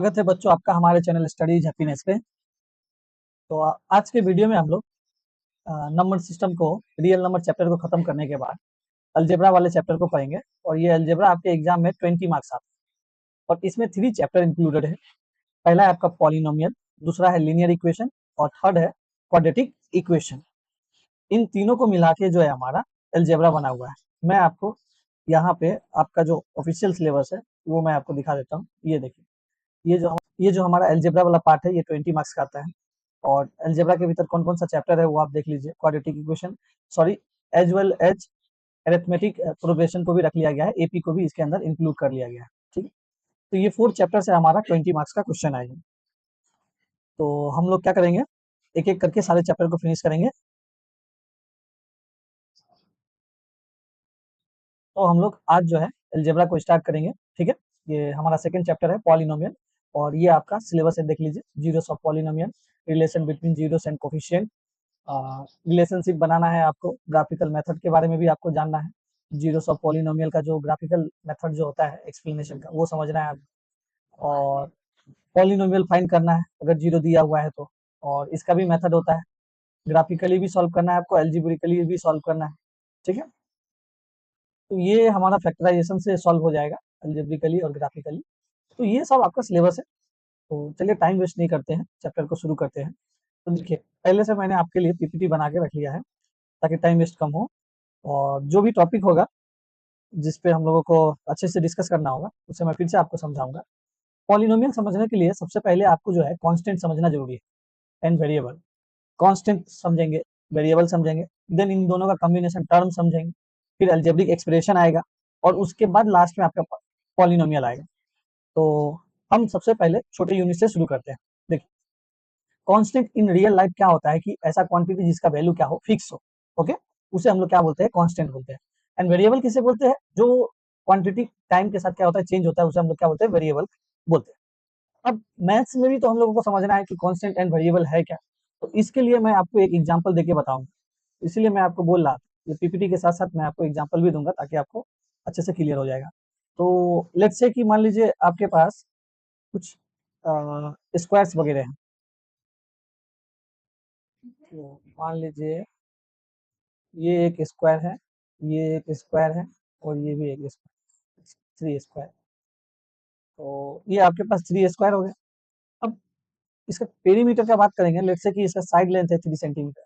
स्वागत है बच्चों आपका हमारे चैनल स्टडीज हैप्पीनेस पे। तो आज के वीडियो में हम लोग नंबर सिस्टम को रियल नंबर चैप्टर को खत्म करने के बाद अलजेब्रा वाले चैप्टर को पढ़ेंगे। और ये अलजेब्रा आपके एग्जाम में 20 मार्क्स आते हैं और इसमें 3 चैप्टर इंक्लूडेड है। पहला है आपका पॉलिनोमियल, दूसरा है लीनियर इक्वेशन और थर्ड है क्वाड्रेटिक इक्वेशन। इन तीनों को मिला के जो है हमारा अलजेब्रा बना हुआ है। मैं आपको यहाँ पे आपका जो ऑफिशियल सिलेबस है वो मैं आपको दिखा देता हूँ। ये देखिए, ये जो हमारा अलजेब्रा वाला पार्ट है ये 20 मार्क्स का आता है। और अलजेब्रा के भीतर कौन कौन सा चैप्टर है वो आप देख लीजिए। Quadratic equation, sorry, as well as arithmetic progression को भी रख लिया गया है, एपी को भी इसके अंदर इंक्लूड कर लिया गया है। ठीक है, तो ये 4 चैप्टर से हमारा 20 मार्क्स का क्वेश्चन आएगा। तो हम लोग क्या करेंगे, एक एक करके सारे चैप्टर को फिनिश करेंगे। तो हम लोग आज जो है अलजेब्रा को स्टार्ट करेंगे। ठीक है, ये हमारा सेकंड चैप्टर है पॉलिनोमियल और ये आपका सिलेबस है, देख लीजिए। Zeros of polynomial, relation between zeros and coefficient, relationship बनाना है आपको, ग्राफिकल मेथड के बारे में भी आपको जानना है। जीरोस ऑफ पॉलिनोमियल का जो ग्राफिकल मेथड जो होता है एक्सप्लेनेशन का वो समझना है आपको। और पॉलिनोमियल फाइंड करना है अगर जीरो दिया हुआ है तो, और इसका भी मेथड होता है। ग्राफिकली भी सॉल्व करना है आपको, एल्जीब्रिकली भी सॉल्व करना है। ठीक है, तो ये हमारा फैक्टराइजेशन से सॉल्व हो जाएगा, एल्जेब्रिकली और ग्राफिकली। तो ये सब आपका सिलेबस है। तो चलिए टाइम वेस्ट नहीं करते हैं, चैप्टर को शुरू करते हैं। तो देखिए, पहले से मैंने आपके लिए पीपीटी बना के रख लिया है ताकि टाइम वेस्ट कम हो। और जो भी टॉपिक होगा जिस पे हम लोगों को अच्छे से डिस्कस करना होगा उसे मैं फिर से आपको समझाऊंगा। पॉलिनोमियल समझने के लिए सबसे पहले आपको जो है कांस्टेंट समझना जरूरी है एंड वेरिएबल। कांस्टेंट समझेंगे, वेरिएबल समझेंगे, देन इन दोनों का कॉम्बिनेशन टर्म समझेंगे, फिर अलजेब्रिक एक्सप्रेशन आएगा और उसके बाद लास्ट में आपका पॉलिनोमियल आएगा। तो हम सबसे पहले छोटे यूनिट से शुरू करते हैं। देखिए, कांस्टेंट इन रियल लाइफ क्या होता है कि ऐसा क्वांटिटी जिसका वैल्यू क्या हो, फिक्स हो। ओके, उसे हम लोग क्या बोलते हैं, कांस्टेंट बोलते हैं। एंड वेरिएबल किसे बोलते हैं, जो क्वांटिटी टाइम के साथ क्या होता है, चेंज होता है, उसे हम लोग क्या बोलते हैं, वेरिएबल बोलते हैं। अब मैथ्स में भी तो हम लोगों को समझना है कि कांस्टेंट एंड वेरिएबल है क्या। तो इसके लिए मैं आपको एक एग्जांपल देके बताऊंगा। इसीलिए मैं आपको बोल रहा था, ये पीपीटी के साथ साथ मैं आपको एग्जांपल भी दूंगा ताकि आपको अच्छे से क्लियर हो जाएगा। तो लेट्स से कि मान लीजिए आपके पास कुछ स्क्वायर्स वगैरह हैं। तो मान लीजिए ये एक स्क्वायर है, ये एक स्क्वायर है और ये भी एक स्क्वायर, 3 स्क्वायर। तो ये आपके पास 3 स्क्वायर हो गए। अब इसका पेरीमीटर का बात करेंगे, लेट्स से कि इसका साइड लेंथ है 3 सेंटीमीटर।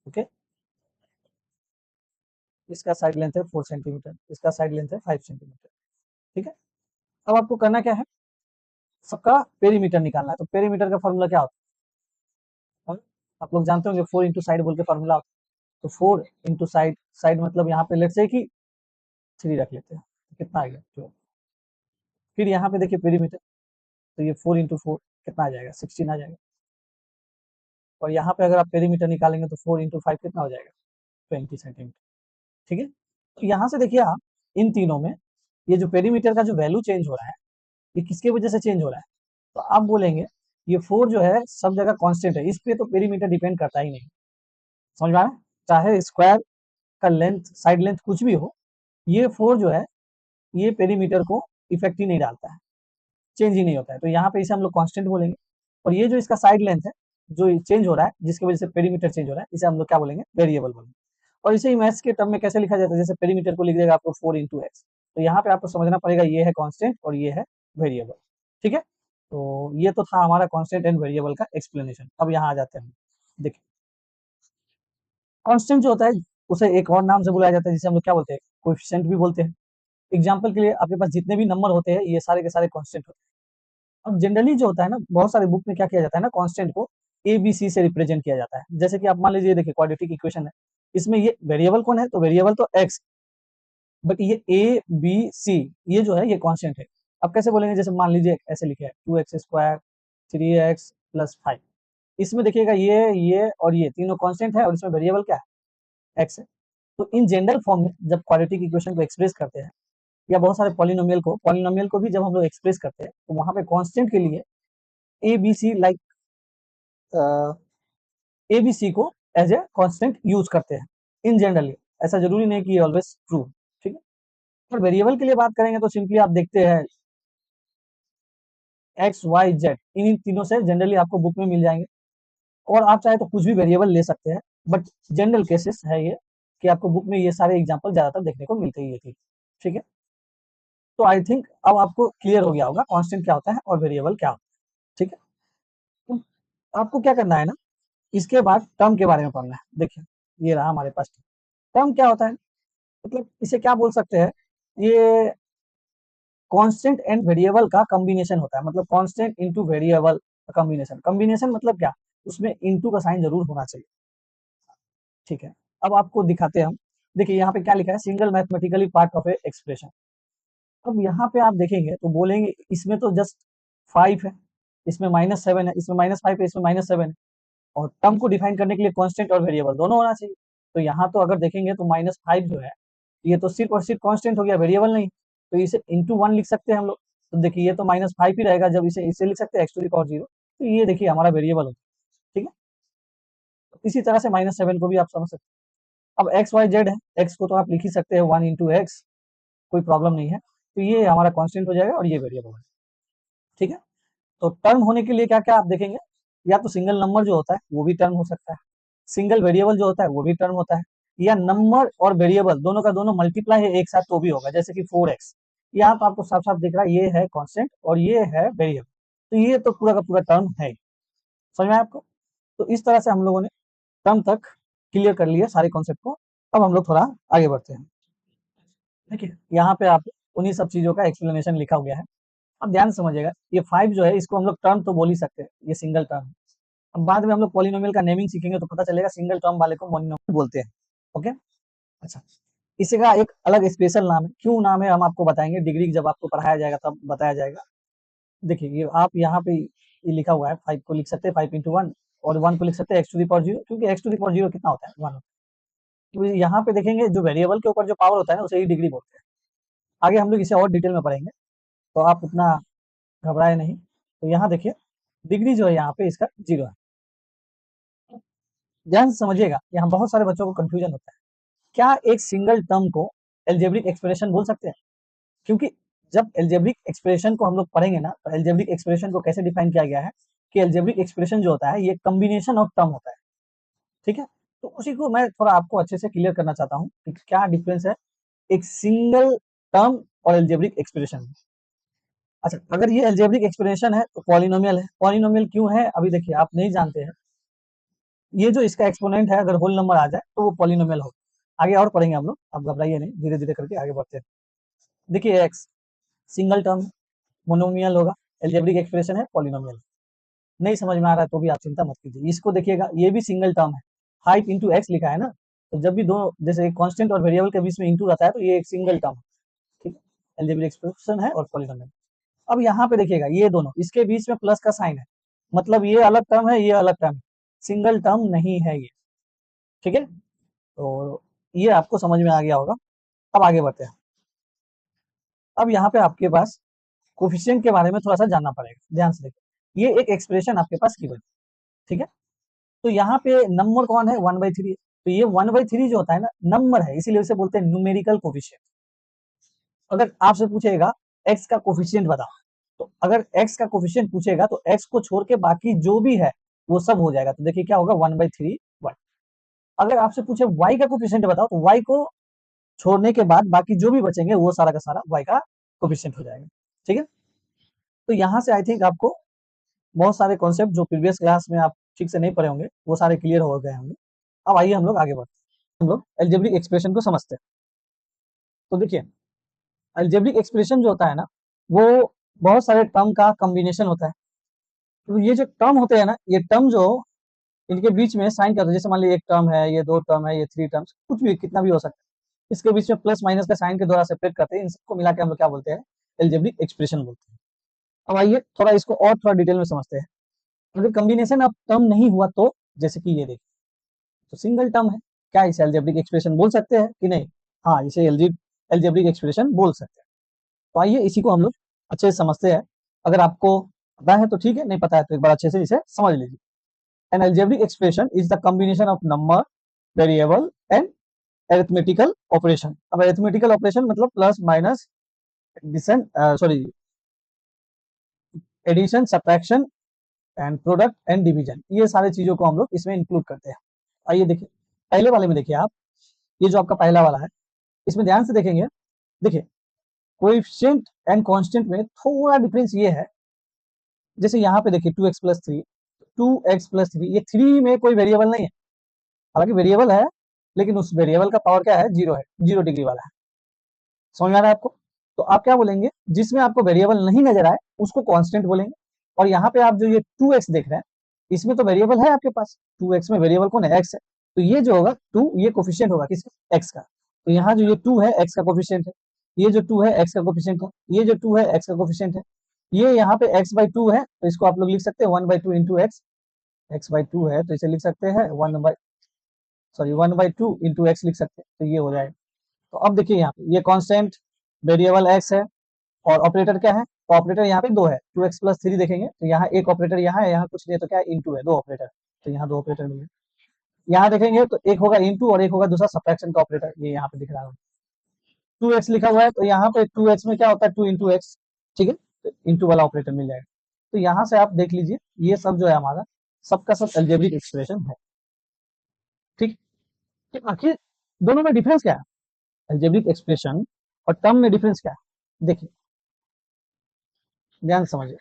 ओके, इसका साइड लेंथ है 4 सेंटीमीटर, इसका साइड लेंथ है 5 सेंटीमीटर। ठीक है, अब आपको करना क्या है, सबका पेरीमीटर निकालना है। तो पेरीमीटर का फॉर्मूला क्या होता है, आप लोग जानते होंगे, 4 इंटू साइड बोल के फॉर्मूला होता है। तो 4 इंटू साइड, साइड मतलब यहाँ पे लेट्स से कि 3 रख लेते हैं, तो कितना आ गया 12। फिर यहाँ पे देखिए पेरीमीटर, तो ये 4 इंटू 4 कितना आ जाएगा, 16 आ जाएगा। और यहाँ पे अगर आप पेरीमीटर निकालेंगे तो 4 इंटू 5 कितना हो जाएगा, 20 सेंटीमीटर। ठीक है, तो यहाँ से देखिए आप, इन तीनों में ये जो पेरीमीटर का जो वैल्यू चेंज हो रहा है, ये किसके वजह से चेंज हो रहा है। तो आप बोलेंगे ये 4 जो है सब जगह कांस्टेंट है, इस पे तो पेरीमीटर डिपेंड करता ही नहीं। समझ में आ रहा है, चाहे स्क्वायर का लेंथ, साइड लेंथ कुछ भी हो, ये 4 जो है ये पेरीमीटर को इफेक्ट ही नहीं डालता है, चेंज ही नहीं होता है। तो यहाँ पे इसे हम लोग कांस्टेंट बोलेंगे। और ये जो इसका साइड लेंथ है जो चेंज हो रहा है, जिसकी वजह से पेरीमीटर चेंज हो रहा है, इसे हम लोग क्या बोलेंगे, वेरिएबल बोलेंगे। और इसे ही मैथ्स के टर्म में कैसे लिखा जाता है, जैसे पेरीमीटर को लिख देगा आपको 4 इंटू एक्स। तो यहाँ पे आपको समझना पड़ेगा ये है कांस्टेंट और ये है वेरिएबल। ठीक है, तो ये तो था हमारा कांस्टेंट एंड वेरिएबल का एक्सप्लेनेशन। अब यहाँ आ जाते हैं, देखिए कांस्टेंट जो होता है उसे एक और नाम से बुलाया जाता है जिसे हम लोग क्या बोलते हैं, कोएफिशिएंट भी बोलते हैं। एग्जाम्पल के लिए आपके पास जितने भी नंबर होते हैं ये सारे के सारे कांस्टेंट होते हैं। अब जनरली जो होता है ना, बहुत सारे बुक में क्या किया जाता है ना, कांस्टेंट को ए बी सी से रिप्रेजेंट किया जाता है। जैसे कि आप मान लीजिए, देखिए क्वाड्रेटिक इक्वेशन है, इसमें ये वेरिएबल कौन है, तो वेरिएबल तो एक्स, बट ये ए बी सी ये जो है ये कांस्टेंट है। अब कैसे बोलेंगे, जैसे मान लीजिए ऐसे लिखे है 2x स्क्वायर 3x प्लस 5। इसमें देखिएगा ये और ये तीनों कांस्टेंट है और इसमें वेरिएबल क्या है, एक्स है। तो इन जनरल फॉर्म में जब क्वाड्रेटिक इक्वेशन को एक्सप्रेस करते हैं या बहुत सारे पॉलिनोमियल को भी जब हम लोग एक्सप्रेस करते हैं, तो वहां पे कांस्टेंट के लिए A B C like A B C को एज ए कांस्टेंट यूज करते हैं इन जनरली। ऐसा जरूरी नहीं कि ऑलवेज ट्रू। ठीक है, और वेरिएबल के लिए बात करेंगे तो सिंपली आप देखते हैं एक्स वाई जेड, इन तीनों से जनरली आपको बुक में मिल जाएंगे। और आप चाहे तो कुछ भी वेरिएबल ले सकते हैं, बट जनरल केसेस है ये कि आपको बुक में ये सारे एग्जांपल ज्यादातर देखने को मिलते ही है। ठीक है, तो आई थिंक अब आपको क्लियर हो गया होगा कांस्टेंट क्या होता है और वेरिएबल क्या होता है। ठीक है, तो आपको क्या करना है ना, इसके बाद टर्म के बारे में पढ़ना है। देखिए, ये रहा हमारे पास टर्म। क्या होता है, मतलब इसे क्या बोल सकते हैं, ये कांस्टेंट एंड वेरिएबल का कॉम्बिनेशन होता है। मतलब constant into variable combination. Combination मतलब क्या, उसमें इनटू का साइन जरूर होना चाहिए। ठीक है, अब आपको दिखाते हैं हम। देखिए यहाँ पे क्या लिखा है, single mathematically part of A expression. अब यहाँ पे आप देखेंगे तो बोलेंगे इसमें तो जस्ट 5 है, इसमें -7 है, इसमें -5 है, इसमें -7 है, और टर्म को डिफाइन करने के लिए कांस्टेंट और वेरिएबल दोनों होना चाहिए। तो यहाँ तो अगर देखेंगे तो -5 जो है, ये तो सिर्फ और सिर्फ कांस्टेंट हो गया, वेरिएबल नहीं। तो इसे इंटू 1 लिख सकते हैं हम लोग। तो देखिए ये तो -5 ही रहेगा, जब इसे इससे लिख सकते हैं x⁴0। तो ये देखिए हमारा वेरिएबल हो, ठीक है। तो इसी तरह से -7 को भी आप समझ सकते हैं। अब एक्स वाई जेड है, एक्स को तो आप लिख ही सकते हैं 1 इंटू एक्स, कोई प्रॉब्लम नहीं है। तो ये हमारा कांस्टेंट हो जाएगा और ये वेरिएबल है। ठीक है, तो टर्म होने के लिए क्या क्या आप देखेंगे, या तो सिंगल नंबर जो होता है वो भी टर्म हो सकता है, सिंगल वेरिएबल जो होता है वो भी टर्म होता है, या नंबर और वेरिएबल दोनों का दोनों मल्टीप्लाई है एक साथ तो भी होगा, जैसे कि 4x। यहाँ तो आपको साफ साफ दिख रहा है ये है कांस्टेंट और ये है वेरिएबल। तो ये तो पूरा का पूरा टर्म है। समझ में आया आपको। तो इस तरह से हम लोगों ने टर्म तक क्लियर कर लिया सारे कॉन्सेप्ट को। अब हम लोग थोड़ा आगे बढ़ते हैं। देखिए यहाँ पे आप उन्हीं सब चीजों का एक्सप्लेनेशन लिखा गया है। अब ध्यान से समझिएगा, ये 5 जो है इसको हम लोग टर्म तो बोल ही सकते हैं, ये सिंगल टर्म है। अब बाद में हम लोग पॉलिनोमियल का नेमिंग सीखेंगे तो पता चलेगा सिंगल टर्म वाले को पॉलिनोमियल बोलते हैं। ओके, अच्छा, इसका एक अलग स्पेशल नाम है। क्यों नाम है हम आपको बताएंगे, डिग्री जब आपको पढ़ाया जाएगा तब बताया जाएगा। देखिए ये आप यहाँ पे ये लिखा हुआ है, 5 को लिख सकते हैं 5 इंटू 1, और 1 को लिख सकते हैं x⁴0, क्योंकि x⁴0 कितना होता है 1 होता है। तो यहाँ पे देखेंगे जो वेरिएबल के ऊपर जो पावर होता है ना उसे ही डिग्री बोलते हैं। आगे हम लोग इसे और डिटेल में पढ़ेंगे, तो आप उतना घबराए नहीं। तो यहाँ देखिए डिग्री जो है यहाँ पे इसका 0 है। ध्यान से समझिएगा, यहाँ बहुत सारे बच्चों को कंफ्यूजन होता है, क्या एक सिंगल टर्म को एल्जेब्रिक एक्सप्रेशन बोल सकते हैं। क्योंकि जब एल्जेब्रिक एक्सप्रेशन को हम लोग पढ़ेंगे ना, तो एल्जेब्रिक एक्सप्रेशन को कैसे डिफाइन किया गया है कि एल्जेब्रिक एक्सप्रेशन जो होता है ये कॉम्बिनेशन ऑफ टर्म होता है। ठीक है, तो उसी को मैं थोड़ा आपको अच्छे से क्लियर करना चाहता हूँ कि क्या डिफरेंस है एक सिंगल टर्म और एल्जेब्रिक एक्सप्रेशन में। अच्छा, अगर ये एल्जेब्रिक एक्सप्रेशन है तो पॉलिनोमियल है। पॉलिनोमियल क्यों है अभी देखिए आप नहीं जानते हैं। ये जो इसका एक्सपोनेंट है अगर होल नंबर आ जाए तो वो पॉलिनोमियल होगा। आगे और पढ़ेंगे हम लोग, आप घबराइए नहीं, धीरे धीरे करके आगे बढ़ते हैं। देखिए एक्स सिंगल टर्म मोनोमियल होगा, एल्जेब्रिक एक्सप्रेशन है पॉलिनोमियल। नहीं समझ में आ रहा है तो भी आप चिंता मत कीजिए, इसको देखिएगा ये भी सिंगल टर्म है, 5 इंटू एक्स लिखा है ना। तो जब भी दो जैसे कांस्टेंट और वेरिएबल के बीच में इंटू रहता है तो ये एक सिंगल टर्म है। ठीक है, एल्जेब्रिक एक्सप्रेशन है और पॉलिनोमियल। अब यहाँ पे देखिएगा ये दोनों इसके बीच में प्लस का साइन है, मतलब ये अलग टर्म है ये अलग टर्म है, सिंगल टर्म नहीं है ये। ठीक है, तो ये आपको समझ में आ गया होगा। अब आगे बढ़ते हैं। अब यहाँ पे आपके पास कोफिशिएंट के बारे में थोड़ा सा जानना पड़ेगा, ध्यान से देखिए। ये एक एक्सप्रेशन आपके पास गिवन है, ठीक है। तो यहाँ पे नंबर कौन है 1/3। तो ये 1/3 जो होता है ना नंबर है, इसीलिए उसे बोलते हैं न्यूमेरिकल कोफिशिएंट। अगर आपसे पूछेगा एक्स का कोफिशिएंट बताओ, तो अगर एक्स का कोफिशिएंट पूछेगा तो एक्स को छोड़ के बाकी जो भी है वो सब हो जाएगा। तो देखिए क्या होगा 1/3 1। अगर आपसे पूछे वाई का कोफिशिएंट बताओ तो वाई को छोड़ने के बाद बाकी जो भी बचेंगे वो सारा का सारा वाई का कोफिशिएंट हो जाएगा। ठीक है, तो यहाँ से आई थिंक आपको बहुत सारे कॉन्सेप्ट जो प्रीवियस क्लास में आप ठीक से नहीं पढ़े होंगे वो सारे क्लियर हो गए होंगे। अब आइए हम लोग आगे बढ़ते हैं, हम लोग एल्जेब्रिक एक्सप्रेशन को समझते हैं। तो देखिए एल्जेब्रिक एक्सप्रेशन जो होता है ना वो बहुत सारे टर्म का कॉम्बिनेशन होता है। तो ये जो टर्म होते हैं ना, ये टर्म जो इनके बीच में साइन करते हैं, जैसे मान लीजिए एक टर्म है, ये 2 टर्म है, ये 3 टर्म्स, कुछ भी कितना भी हो सकता है, इसके बीच में प्लस माइनस का साइन के द्वारा सेपरेट करते हैं। इन सबको मिला के हम लोग क्या बोलते हैं, एल्जेब्रिक एक्सप्रेशन बोलते हैं। अब आइए थोड़ा इसको और थोड़ा डिटेल में समझते हैं। अगर कॉम्बिनेशन ऑफ टर्म नहीं हुआ तो, जैसे कि ये देखिए तो सिंगल टर्म है, क्या इसे एल्जेब्रिक एक्सप्रेशन बोल सकते हैं कि नहीं। हाँ, इसे एल्जेब्रिक एक्सप्रेशन बोल सकते हैं। तो आइए इसी को हम लोग अच्छे से समझते हैं। अगर आपको पता है तो ठीक है, नहीं पता है तो एक बार अच्छे से इसे समझ लीजिए। An algebraic expression is the combination of number, variable and arithmetical operation। अब arithmetical operation मतलब plus minus addition, sorry addition, subtraction and product and division, ये सारे चीजों को हम लोग इसमें इंक्लूड करते हैं। आइए देखिए, पहले वाले में देखिए आप, ये जो आपका पहला वाला है, इसमें ध्यान से देखेंगे, देखिए कोएफिशिएंट एंड कांस्टेंट में थोड़ा डिफरेंस ये है, जैसे यहाँ पे देखिए 2x प्लस 3, 2x+3, ये 3 में कोई वेरिएबल नहीं है, हालांकि वेरिएबल है लेकिन उस वेरिएबल का पावर क्या है, 0 है, 0 डिग्री वाला है। समझ में आ रहा है आपको? तो आप क्या बोलेंगे, जिसमें आपको वेरिएबल नहीं नजर आए उसको कांस्टेंट बोलेंगे। और यहाँ पे आप जो ये 2x देख रहे हैं, इसमें तो वेरिएबल है आपके पास, 2x में वेरिएबल कौन है, x है, तो ये जो होगा 2, ये कोफिशिएंट होगा किसका, x का। तो यहाँ जो ये 2 है x का कोफिशिएंट है, ये जो 2 है x का कोफिशिएंट है, ये जो 2 है x का कोफिशिएंट है, ये यहाँ पे x/2 है, तो इसको आप लोग लिख सकते हैं 1/2 इंटू एक्स, x/2 है तो इसे लिख सकते हैं 1/2 इंटू एक्स लिख सकते हैं, तो ये हो जाएगा। तो अब देखिए यहाँ पे ये कांस्टेंट वेरिएबल x है, और ऑपरेटर क्या है, तो ऑपरेटर यहाँ पे 2 है, 2x+3 देखेंगे तो यहाँ एक ऑपरेटर यहाँ है, यहाँ कुछ नहीं है तो क्या है, इंटू है, 2 ऑपरेटर, तो यहाँ 2 ऑपरेटर मिले। यहाँ देखेंगे तो एक होगा इंटू और एक होगा दूसरा सब्ट्रैक्शन का ऑपरेटर, ये यहाँ पे दिख रहा है 2x लिखा हुआ है, तो यहाँ पे 2x में क्या होता है, 2 इंटू एक्स, ठीक है, तो इंटू वाला ऑपरेटर मिल जाएगा। तो यहाँ से आप देख लीजिए, ये सब जो है हमारा सबका सब अलजेब्रिक एक्सप्रेशन है, ठीक। तो आखिर दोनों में डिफरेंस क्या है, अलजेब्रिक एक्सप्रेशन और टर्म में डिफरेंस क्या है, देखिए ध्यान से समझिए,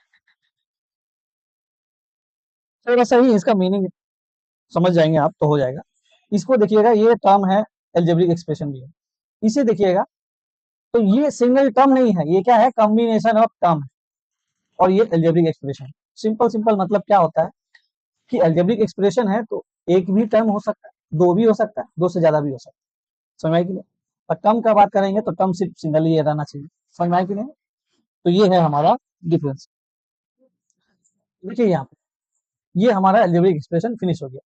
थोड़ा सा ही इसका मीनिंग समझ जाएंगे आप तो हो जाएगा। इसको देखिएगा, ये टर्म है, अलजेब्रिक एक्सप्रेशन भी है, इसे देखिएगा तो ये सिंगल टर्म नहीं है, ये क्या है, कॉम्बिनेशन ऑफ टर्म है, और ये अलजेब्रिक एक्सप्रेशन। सिंपल सिंपल मतलब क्या होता है कि अलजेब्रिक एक्सप्रेशन है तो एक भी टर्म हो सकता है, दो भी हो सकता है, दो से ज्यादा भी हो सकता है, समझ में आई कि नहीं। और टर्म का बात करेंगे तो टर्म सिर्फ सिंगल ही रहना चाहिए, समझ में आई कि नहीं। तो ये है हमारा डिफरेंस। देखिए यहाँ पे ये हमारा अलजेब्रिक एक्सप्रेशन फिनिश हो गया।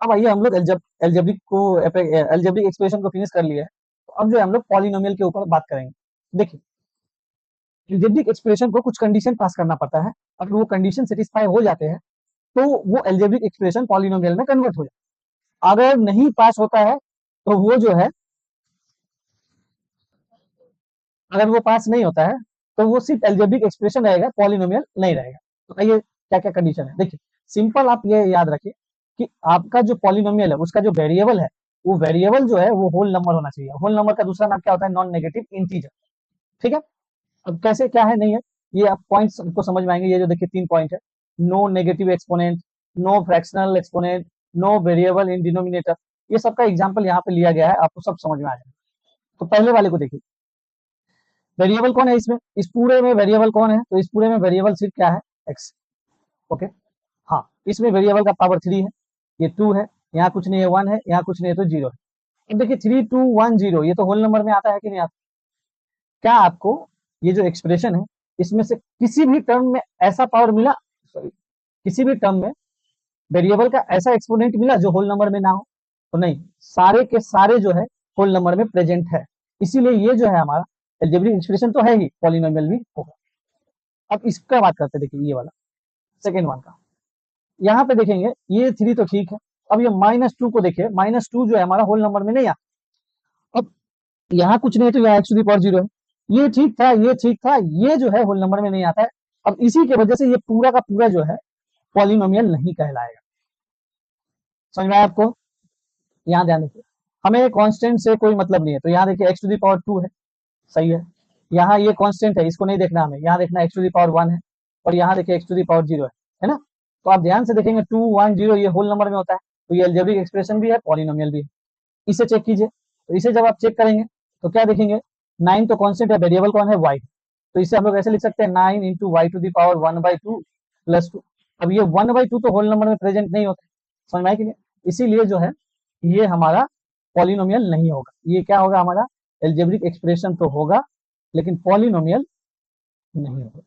अब आइए हम लोग अलजेब्रिक एक्सप्रेशन को फिनिश कर लिया है, तो अब जो है हम लोग पॉलिनोमियल के ऊपर बात करेंगे। देखिए अलजेब्रिक एक्सप्रेशन को कुछ कंडीशन पास करना पड़ता है, अगर वो कंडीशन सेटिस्फाई हो जाते हैं तो वो अलजेब्रिक एक्सप्रेशन पॉलिनोमियल में कन्वर्ट हो जाता है। अगर नहीं पास होता है तो वो जो है, अगर वो पास नहीं होता है तो वो सिर्फ अलजेब्रिक एक्सप्रेशन रहेगा, पॉलिनोमियल नहीं रहेगा। तो आइए क्या क्या कंडीशन है, देखिए सिंपल आप ये याद रखिए कि आपका जो पॉलिनोमियल है उसका जो वेरिएबल है, वो वेरिएबल जो है वो होल नंबर होना चाहिए। होल नंबर का दूसरा नाम क्या होता है, नॉन नेगेटिव इंटीजर, ठीक है। अब कैसे क्या है नहीं है, ये आप पॉइंट्स को समझ में आएंगे। ये जो देखिए 3 पॉइंट है, no negative exponent, no fractional exponent, no variable in denominator, ये सबका एग्जांपल यहाँ पे लिया गया है, आपको सब समझ में आ जाएगा। तो पहले वाले को देखिए, वेरिएबल कौन है इसमें, इस पूरे में वेरिएबल कौन है, तो इस पूरे में वेरिएबल सिर्फ क्या है, एक्स, ओके। हाँ, इसमें वेरिएबल का पावर 3 है, ये 2 है, यहाँ कुछ नहीं है 1 है, यहाँ कुछ नहीं है तो 0 है। अब देखिए 3 2 1 0, ये तो होल नंबर में आता है कि नहीं आता। क्या आपको ये जो एक्सप्रेशन है इसमें से किसी भी टर्म में ऐसा पावर मिला, सॉरी, किसी भी टर्म में वेरिएबल का ऐसा एक्सपोनेंट मिला जो होल नंबर में ना हो, तो नहीं, सारे के सारे जो है होल नंबर में प्रेजेंट है, इसीलिए ये जो है हमारा अलजेब्रिक एक्सप्रेशन तो है ही, पॉलिनोमियल भी होगा। अब इसका बात करते हैं, देखिए ये वाला सेकेंड वन का, यहाँ पे देखेंगे ये 3 तो ठीक है। अब ये -2 को देखिए, -2 जो है हमारा होल नंबर में नहीं आता। अब यहाँ कुछ नहीं है तो यहाँ एक्स टू दी पावर 0 है, ये ठीक था, ये ठीक था, ये जो है होल नंबर में नहीं आता है। अब इसी के वजह से ये पूरा का पूरा जो है पॉलिनोमियल नहीं कहलाएगा, समझ में आया आपको। यहाँ ध्यान देखिए, हमें कांस्टेंट से कोई मतलब नहीं है, तो यहाँ देखिए एक्स टू दी पावर 2 है, सही है। यहाँ ये कांस्टेंट है, इसको नहीं देखना हमें, यहाँ देखना एक्स टू दी पावर 1 है, और यहाँ देखिए एक्स टू दी पावर 0 है ना। तो आप ध्यान से देखेंगे 2 1 0 ये होल नंबर में होता है, तो ये अलजेब्रिक एक्सप्रेशन भी है, पॉलिनोमियल भी है। इसे चेक कीजिए, तो इसे जब आप चेक करेंगे तो क्या देखेंगे, 9 तो कांस्टेंट है, वेरिएबल कौन है, वाई, तो इसे हम लोग ऐसे लिख सकते हैं 9 into Y to the power 1/2 plus 2। अब ये 1/2 तो होल नंबर में प्रेजेंट नहीं होता, समझ में आया कि नहीं। इसीलिए जो है ये हमारा पॉलिनोमियल नहीं होगा, ये क्या होगा हमारा एल्जेब्रिक एक्सप्रेशन तो होगा लेकिन पॉलिनोमियल नहीं होगा,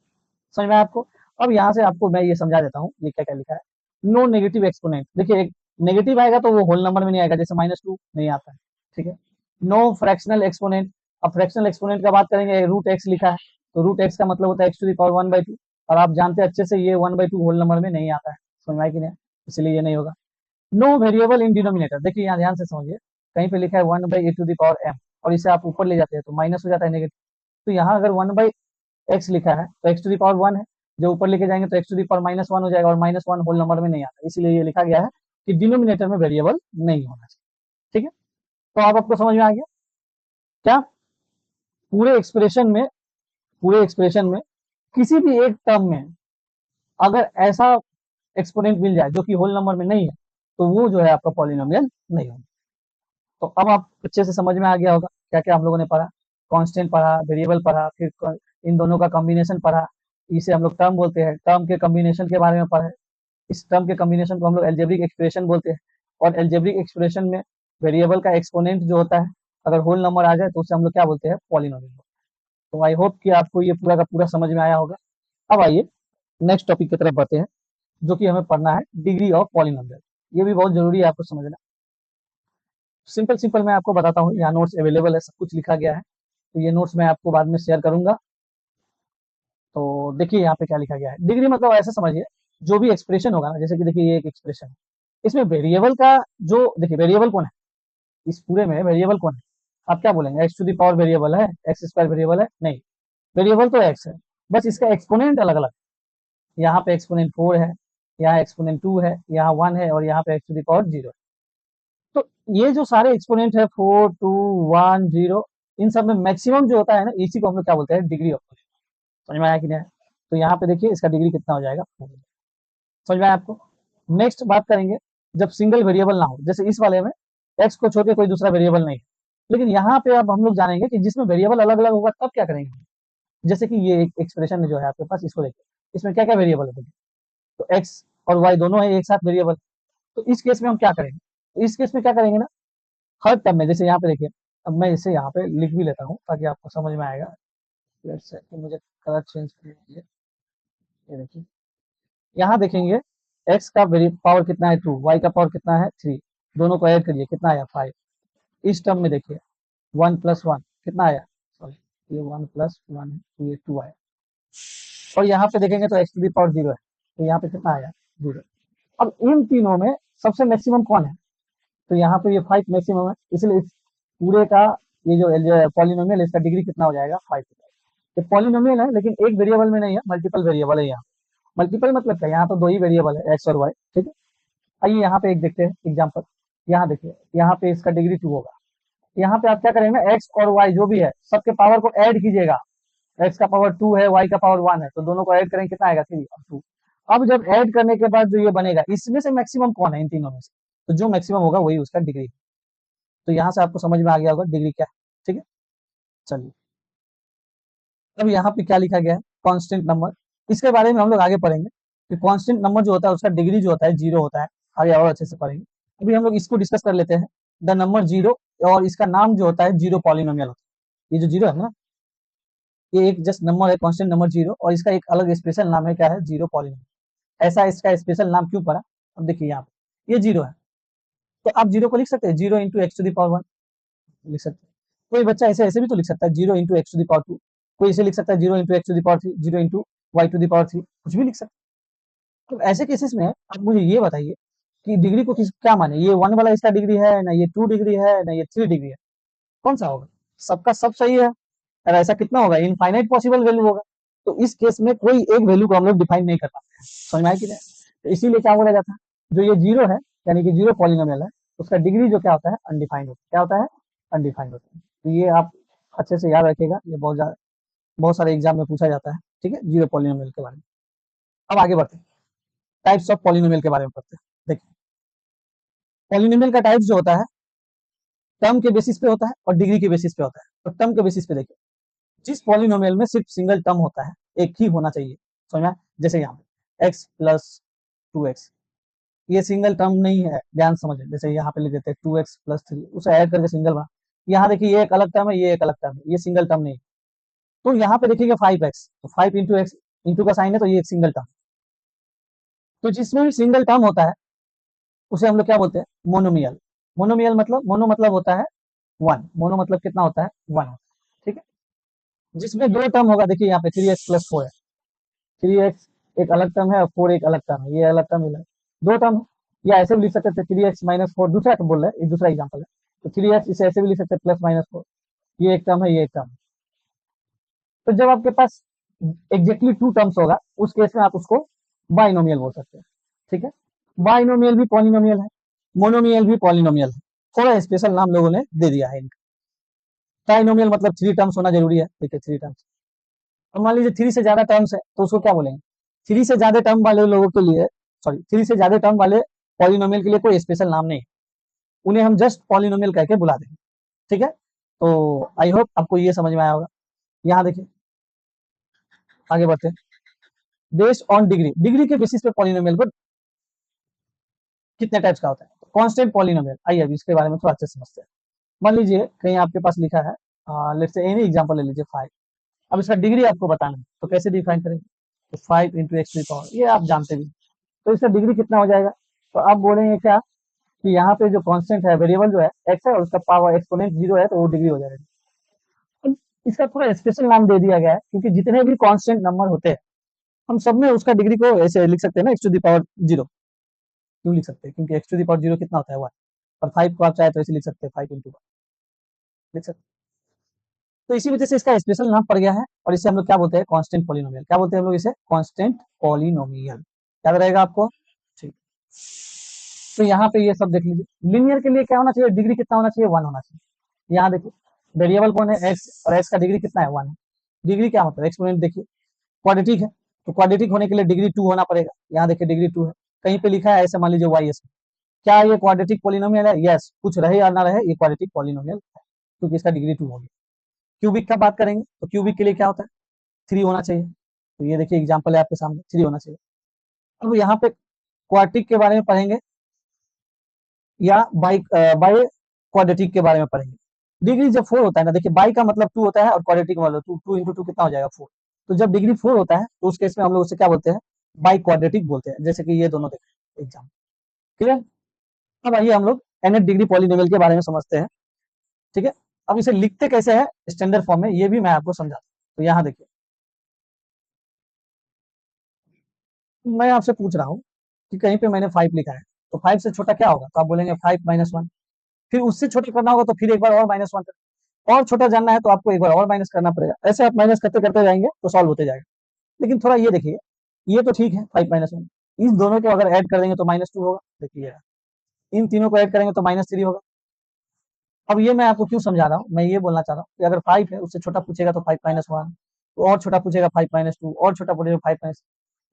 समझ में आया आपको। अब यहाँ से आपको मैं ये समझा देता हूँ ये क्या क्या लिखा है। नो नेगेटिव एक्सपोनेंट, देखिए एक नेगेटिव आएगा तो वो होल नंबर में नहीं आएगा, जैसे -2 नहीं आता है, ठीक है। नो फ्रैक्शनल एक्सपोनेंट, अब फ्रैक्शनल एक्सपोनेंट का बात करेंगे, रूट एक्स लिखा है, तो रूट एक्स का मतलब होता है एक्स टू दी पावर 1/2, और आप जानते हैं अच्छे से ये 1/2 होल नंबर में नहीं आता है, समझ में आया कि नहीं, इसलिए ये नहीं होगा। नो वेरिएबल इन डिनोमिनेटर, देखिए यहाँ ध्यान से समझिए, कहीं पे लिखा है 1/a to the power m, और इसे आप ऊपर ले जाते हैं तो माइनस हो जाता है नेगेटिव, तो यहाँ अगर 1/x लिखा है तो x टू दी पावर 1 है, जब ऊपर लेके जाएंगे तो एक्स टू दी पावर -1 हो जाएगा, और -1 होल नंबर में नहीं आता, इसीलिए ये लिखा गया है कि डिनोमिनेटर में वेरिएबल नहीं होना चाहिए। ठीक है, तो अब आपको समझ में आ गया क्या? पूरे एक्सप्रेशन में पूरे एक्सप्रेशन में किसी भी एक टर्म में अगर ऐसा एक्सपोनेंट मिल जाए जो कि होल नंबर में नहीं है, तो वो जो है आपका पॉलिनोमियल नहीं होगा। तो अब आप अच्छे से समझ में आ गया होगा क्या क्या हम लोगों ने पढ़ा। कांस्टेंट पढ़ा, वेरिएबल पढ़ा, फिर इन दोनों का कॉम्बिनेशन पढ़ा, इसे हम लोग टर्म बोलते हैं, टर्म के कॉम्बिनेशन के बारे में पढ़ा है। इस टर्म के कॉम्बिनेशन को हम लोग एल्जेब्रिक एक्सप्रेशन बोलते हैं, और एल्जेब्रिक एक्सप्रेशन में वेरिएबल का एक्सपोनेंट जो होता है अगर होल नंबर आ जाए तो उसे हम लोग क्या बोलते हैं? पॉलिनोमियल। तो आई होप कि आपको ये पूरा का पूरा समझ में आया होगा। अब आइए नेक्स्ट टॉपिक की तरफ बढ़ते हैं, जो कि हमें पढ़ना है डिग्री ऑफ पॉलिनोमियल। ये भी बहुत जरूरी है आपको समझना। सिंपल सिंपल मैं आपको बताता हूँ, यहाँ नोट्स अवेलेबल है, सब कुछ लिखा गया है, तो ये नोट्स मैं आपको बाद में शेयर करूंगा। तो देखिए यहाँ पे क्या लिखा गया है। डिग्री मतलब ऐसा समझिए, जो भी एक्सप्रेशन होगा ना, जैसे कि देखिए ये एक एक्सप्रेशन है, इसमें वेरिएबल का जो देखिए वेरिएबल कौन है इस पूरे में? वेरिएबल कौन है? आप क्या बोलेंगे? X to the power variable है, एक्स स्क्वायर वेरिएबल है? नहीं, वेरिएबल तो एक्स है, बस इसका एक्सपोनेंट अलग अलग। यहाँ पे एक्सपोनेंट 4 है, यहाँ एक्सपोनेंट 2 है, यहाँ 1 है, और यहाँ पे एक्स टू दी पावर 0 है। तो ये जो सारे एक्सपोनेंट है 4, 2, 1, 0, इन सब में मैक्सिमम जो होता है ना, इसी को हम लोग क्या बोलते हैं? Degree of freedom. समझ में आया कि नहीं? तो यहाँ पे देखिए इसका डिग्री कितना हो जाएगा, 4। समझ में आया आपको? नेक्स्ट बात करेंगे जब सिंगल वेरिएबल ना हो, जैसे इस वाले में एक्स को छोड़ के कोई दूसरा वेरिएबल नहीं है, लेकिन यहाँ पे अब हम लोग जानेंगे कि जिसमें वेरिएबल अलग अलग होगा तब क्या करेंगे। जैसे कि ये एक एक्सप्रेशन जो है आपके पास, इसको देखिए, इसमें क्या क्या वेरिएबल है? तो एक्स और वाई दोनों है एक साथ वेरिएबल। तो इस केस में हम क्या करेंगे? तो इस केस में क्या करेंगे ना, हर टर्म में, जैसे यहाँ पे देखिए, अब मैं इसे यहाँ पे लिख भी लेता हूँ ताकि आपको समझ में आएगा। लेट्स से कि मुझे कलर चेंज करना है। ये देखिए, यहाँ देखेंगे एक्स का पावर कितना है 2, वाई का पावर कितना है 3, दोनों को ऐड करिए कितना आया 5। इस टर्म में देखिए 1 + 1 कितना आया, सॉरी ये 1 + 1 है तो ये 2 आया। और यहाँ पे देखेंगे तो एक्स टू दी पावर 0 है, तो यहाँ पे कितना आया 0। अब इन तीनों में सबसे मैक्सिमम कौन है? तो यहाँ पे ये 5 मैक्सिमम है, इसलिए इस पूरे का ये जो पॉलिनोमियल है इसका डिग्री कितना हो जाएगा? 5 हो जाएगा। ये पॉलिनोमियल है लेकिन एक वेरिएबल में नहीं है, मल्टीपल वेरिएबल है यहाँ। मल्टीपल मतलब क्या? यहाँ तो दो ही वेरिएबल है, एक्स और वाई। ठीक है, आइए यहाँ पे एक देखते हैं एग्जाम्पल। यहाँ देखिए, यहाँ पे इसका डिग्री 2 होगा। यहाँ पे आप क्या करेंगे ना, एक्स और वाई जो भी है सबके पावर को ऐड कीजिएगा। एक्स का पावर 2 है, वाई का पावर 1 है, तो दोनों को ऐड करेंगे कितना आएगा? 3 और 2। अब जब ऐड करने के बाद जो ये बनेगा, इसमें से मैक्सिमम कौन है इन तीनों में से? तो जो मैक्सिमम होगा वही उसका डिग्री। तो यहाँ से आपको समझ में आ गया होगा डिग्री क्या है। ठीक है, चलिए अब यहाँ पे क्या लिखा गया है? Constant number. इसके बारे में हम लोग आगे पढ़ेंगे कि कांस्टेंट नंबर जो होता है उसका डिग्री जो होता है 0 होता है। आगे और अच्छे से पढ़ेंगे। अभी हम लोग इसको डिस्कस कर लेते हैं, द नंबर 0, और इसका नाम जो होता है 0 पॉलिनोमियल होता है। ये जो 0 है ना, ये एक जस्ट नंबर है, कांस्टेंट नंबर 0, और इसका एक अलग स्पेशल नाम है, क्या है? 0 पॉलिनोमियल। ऐसा इसका स्पेशल नाम क्यों पड़ा? अब देखिए यहाँ पे ये 0 है, तो आप 0 को लिख सकते हैं 0 into X to the power 1 लिख सकते हैं। कोई बच्चा ऐसे ऐसे भी तो लिख सकता है 0 into X to the power 2। कोई इसे लिख सकता है 0 into X to the power 3, 0 into Y to the power 3, कुछ भी लिख सकते हैं। तो ऐसे केसेस में आप मुझे ये बताइए कि डिग्री को किस क्या माने, ये 1 वाला इसका डिग्री है ना, ये 2 डिग्री है ना, ये 3 डिग्री है? कौन सा होगा? सबका सब सही है। और ऐसा कितना होगा? इनफाइनाइट पॉसिबल वैल्यू होगा। तो इस केस में कोई एक वैल्यू को हम लोग डिफाइन नहीं कर पाते। समझ में आया कि नहीं? तो इसीलिए क्या बोला जाता है, जो ये 0 है यानी कि 0 पॉलिनोमियल है, उसका डिग्री जो क्या होता है? अनडिफाइंड होता है। क्या होता है? अनडिफाइंड होता है। तो ये आप अच्छे से याद रखिएगा, ये बहुत सारे एग्जाम में पूछा जाता है। ठीक है, 0 पॉलिनोमियल के बारे में। अब आगे बढ़ते हैं, टाइप्स ऑफ पॉलिनोमियल के बारे में पढ़ते हैं। देखिए, पॉलिनोमियल का टाइप जो होता है टर्म के बेसिस पे होता है और डिग्री के बेसिस पे होता है। तो टर्म के बेसिस पे देखिए, जिस पॉलिनोमियल में सिर्फ सिंगल टर्म होता है, एक ही होना चाहिए। समझ में आया? जैसे यहाँ पे x + 2x, ये सिंगल टर्म नहीं है, ध्यान समझिए। जैसे यहाँ पे लिख देते हैं 2x + 3, उसे ऐड करके सिंगल बना। यहाँ देखिए ये एक अलग टर्म है, ये एक अलग टर्म है, ये सिंगल टर्म नहीं है। तो यहाँ पे देखिएगा 5x, तो 5 इंटू एक्स, इंटू का साइन है तो ये एक सिंगल टर्म। तो जिसमें भी सिंगल टर्म होता है उसे हम लोग क्या बोलते हैं? मोनोमियल। मोनोमियल मतलब, मोनो मतलब होता है 1, मोनो मतलब कितना होता है? 1 होता है। ठीक है, जिसमें दो टर्म होगा, देखिए यहाँ पे 3x + 4 है, 3x एक अलग टर्म है और 4 एक अलग टर्म है, ये अलग टर्म मिला है, दो टर्म है। या ऐसे भी लिख सकते थे 3x - 4, दूसरा बोल रहे हैं, एक दूसरा एग्जांपल है। तो 3x इसे ऐसे भी लिख सकते हैं +- 4, ये एक टर्म है, ये एक टर्म है। तो जब आपके पास एग्जैक्टली टू टर्म्स होगा, उस केस में आप उसको बाइनोमियल बोल सकते हैं। ठीक है, बाइनोमियल भी पॉलिनोमियल है, मोनोमियल भी पॉलिनोमियल है, थोड़ा स्पेशल नाम लोगों ने दे दिया है इनका। ट्राइनोमियल मतलब थ्री टर्म्स होना जरूरी है, देखिए थ्री टर्म्स। अब मान लीजिए थ्री से ज्यादा टर्म्स है तो उसको क्या बोलेंगे? थ्री से ज्यादा टर्म वाले लोगों के लिए, सॉरी, थ्री से ज्यादा टर्म वाले पॉलिनोमियल के लिए कोई स्पेशल नाम नहीं है, उन्हें हम जस्ट पॉलिनोमियल कह के बुला देंगे। ठीक है, तो आई होप आपको ये समझ में आया होगा। यहाँ देखिए, आगे बढ़ते हैं। बेस्ड ऑन डिग्री, डिग्री के बेसिस पे पॉलिनोमियल को कितने टाइप्स का होता है? कांस्टेंट पॉलिनोमियल, आइए अभी इसके बारे में थोड़ा अच्छे से समझते हैं। मान लीजिए कहीं आपके पास लिखा है, लेट्स से एनी एग्जांपल ले लीजिए 5। अब इसका डिग्री आपको बताना है तो कैसे डिफाइन करेंगे? तो 5 इंटू एक्स की पावर, ये आप जानते भी। तो इसका डिग्री कितना हो जाएगा? तो आप बोलेंगे क्या कि यहाँ पे जो कांस्टेंट है, वेरिएबल जो है एक्स है और उसका पावर एक्सपोनेंट 0 है, तो वो डिग्री हो जाएगा। अब इसका थोड़ा स्पेशल नाम दे दिया गया है क्योंकि जितने भी कांस्टेंट नंबर होते हैं हम सब में उसका डिग्री को ऐसे लिख सकते हैं ना, एक्स टू दी पावर 0। क्यों लिख सकते हैं? क्योंकि एक्स टू दी पावर 0 कितना होता है 1, और 5 को आप चाहे तो ऐसे लिख सकते हैं 5 इंटू 1, लिख सकते हैं। तो इसी वजह से इसका स्पेशल नाम पड़ गया है, और इसे हम लोग क्या बोलते हैं? Constant polynomial. क्या बोलते हैं हम लोग इसे? Constant polynomial. याद रहेगा आपको? ठीक। तो यहाँ पे ये सब देख लीजिए। लिनियर के लिए क्या होना चाहिए? डिग्री कितना होना चाहिए? 1 होना चाहिए। यहाँ देखिए, वेरिएबल कौन है? एक्स, और एक्स का डिग्री कितना है? 1 है। डिग्री क्या मतलब? एक्सपोनेंट देखिए, क्वाड्रेटिक है तो क्वाड्रेटिक होने के लिए डिग्री 2 होना पड़ेगा। यहाँ देखिए डिग्री 2 है। कहीं पे लिखा है ऐसे, मान लीजिए वाई एस, क्या ये क्वाड्रेटिक पॉलिनोमियल है? यस, कुछ रहे या ना रहे, ये क्वाड्रेटिक पॉलिनोमियल है क्योंकि इसका डिग्री 2 होगी। क्यूबिक का बात करेंगे तो क्यूबिक के लिए क्या होता है? 3 होना चाहिए। तो ये देखिए एग्जाम्पल है आपके सामने, 3 होना चाहिए। अब यहाँ पे क्वाड्रेटिक के बारे में पढ़ेंगे या बाई बाई क्वाड्रेटिक के बारे में पढ़ेंगे। डिग्री जब 4 होता है ना, देखिए बाई का मतलब 2 होता है और क्वाड्रेटिक का मतलब 2, 2 इंटू 2 कितना हो जाएगा? 4। तो जब डिग्री 4 होता है तो उस केस में हम लोग उसे क्या बोलते हैं? बाई क्वाड्रेटिक बोलते हैं, जैसे कि ये दोनों देखें एग्जाम। क्लियर? अब आइए हम लोग nth डिग्री पॉलिनोमियल के बारे में समझते हैं। ठीक है, अब इसे लिखते कैसे हैं स्टैंडर्ड फॉर्म में, ये भी मैं आपको समझाता हूँ। तो यहाँ देखिए, मैं आपसे पूछ रहा हूँ कि कहीं पे मैंने 5 लिखा है, तो 5 से छोटा क्या होगा? तो आप बोलेंगे 5 माइनस 1। फिर उससे छोटा करना होगा तो फिर एक बार और माइनस 1 कर, और छोटा जानना है तो आपको एक बार और माइनस करना पड़ेगा। ऐसे आप माइनस करते करते जाएंगे तो सॉल्व होते जाएगा। लेकिन थोड़ा ये देखिए, ये तो ठीक है 5 माइनस 1, इस दोनों को अगर ऐड कर देंगे तो -2 होगा। देखिए, इन तीनों को ऐड करेंगे तो -3 होगा। अब ये मैं आपको क्यों समझा रहा हूँ? मैं ये बोलना चाह रहा हूँ कि अगर 5 है, उससे छोटा पूछेगा तो 5 माइनस 1, तो और छोटा पूछेगा 5 माइनस 2, और छोटा पूछेगा 5 माइनस।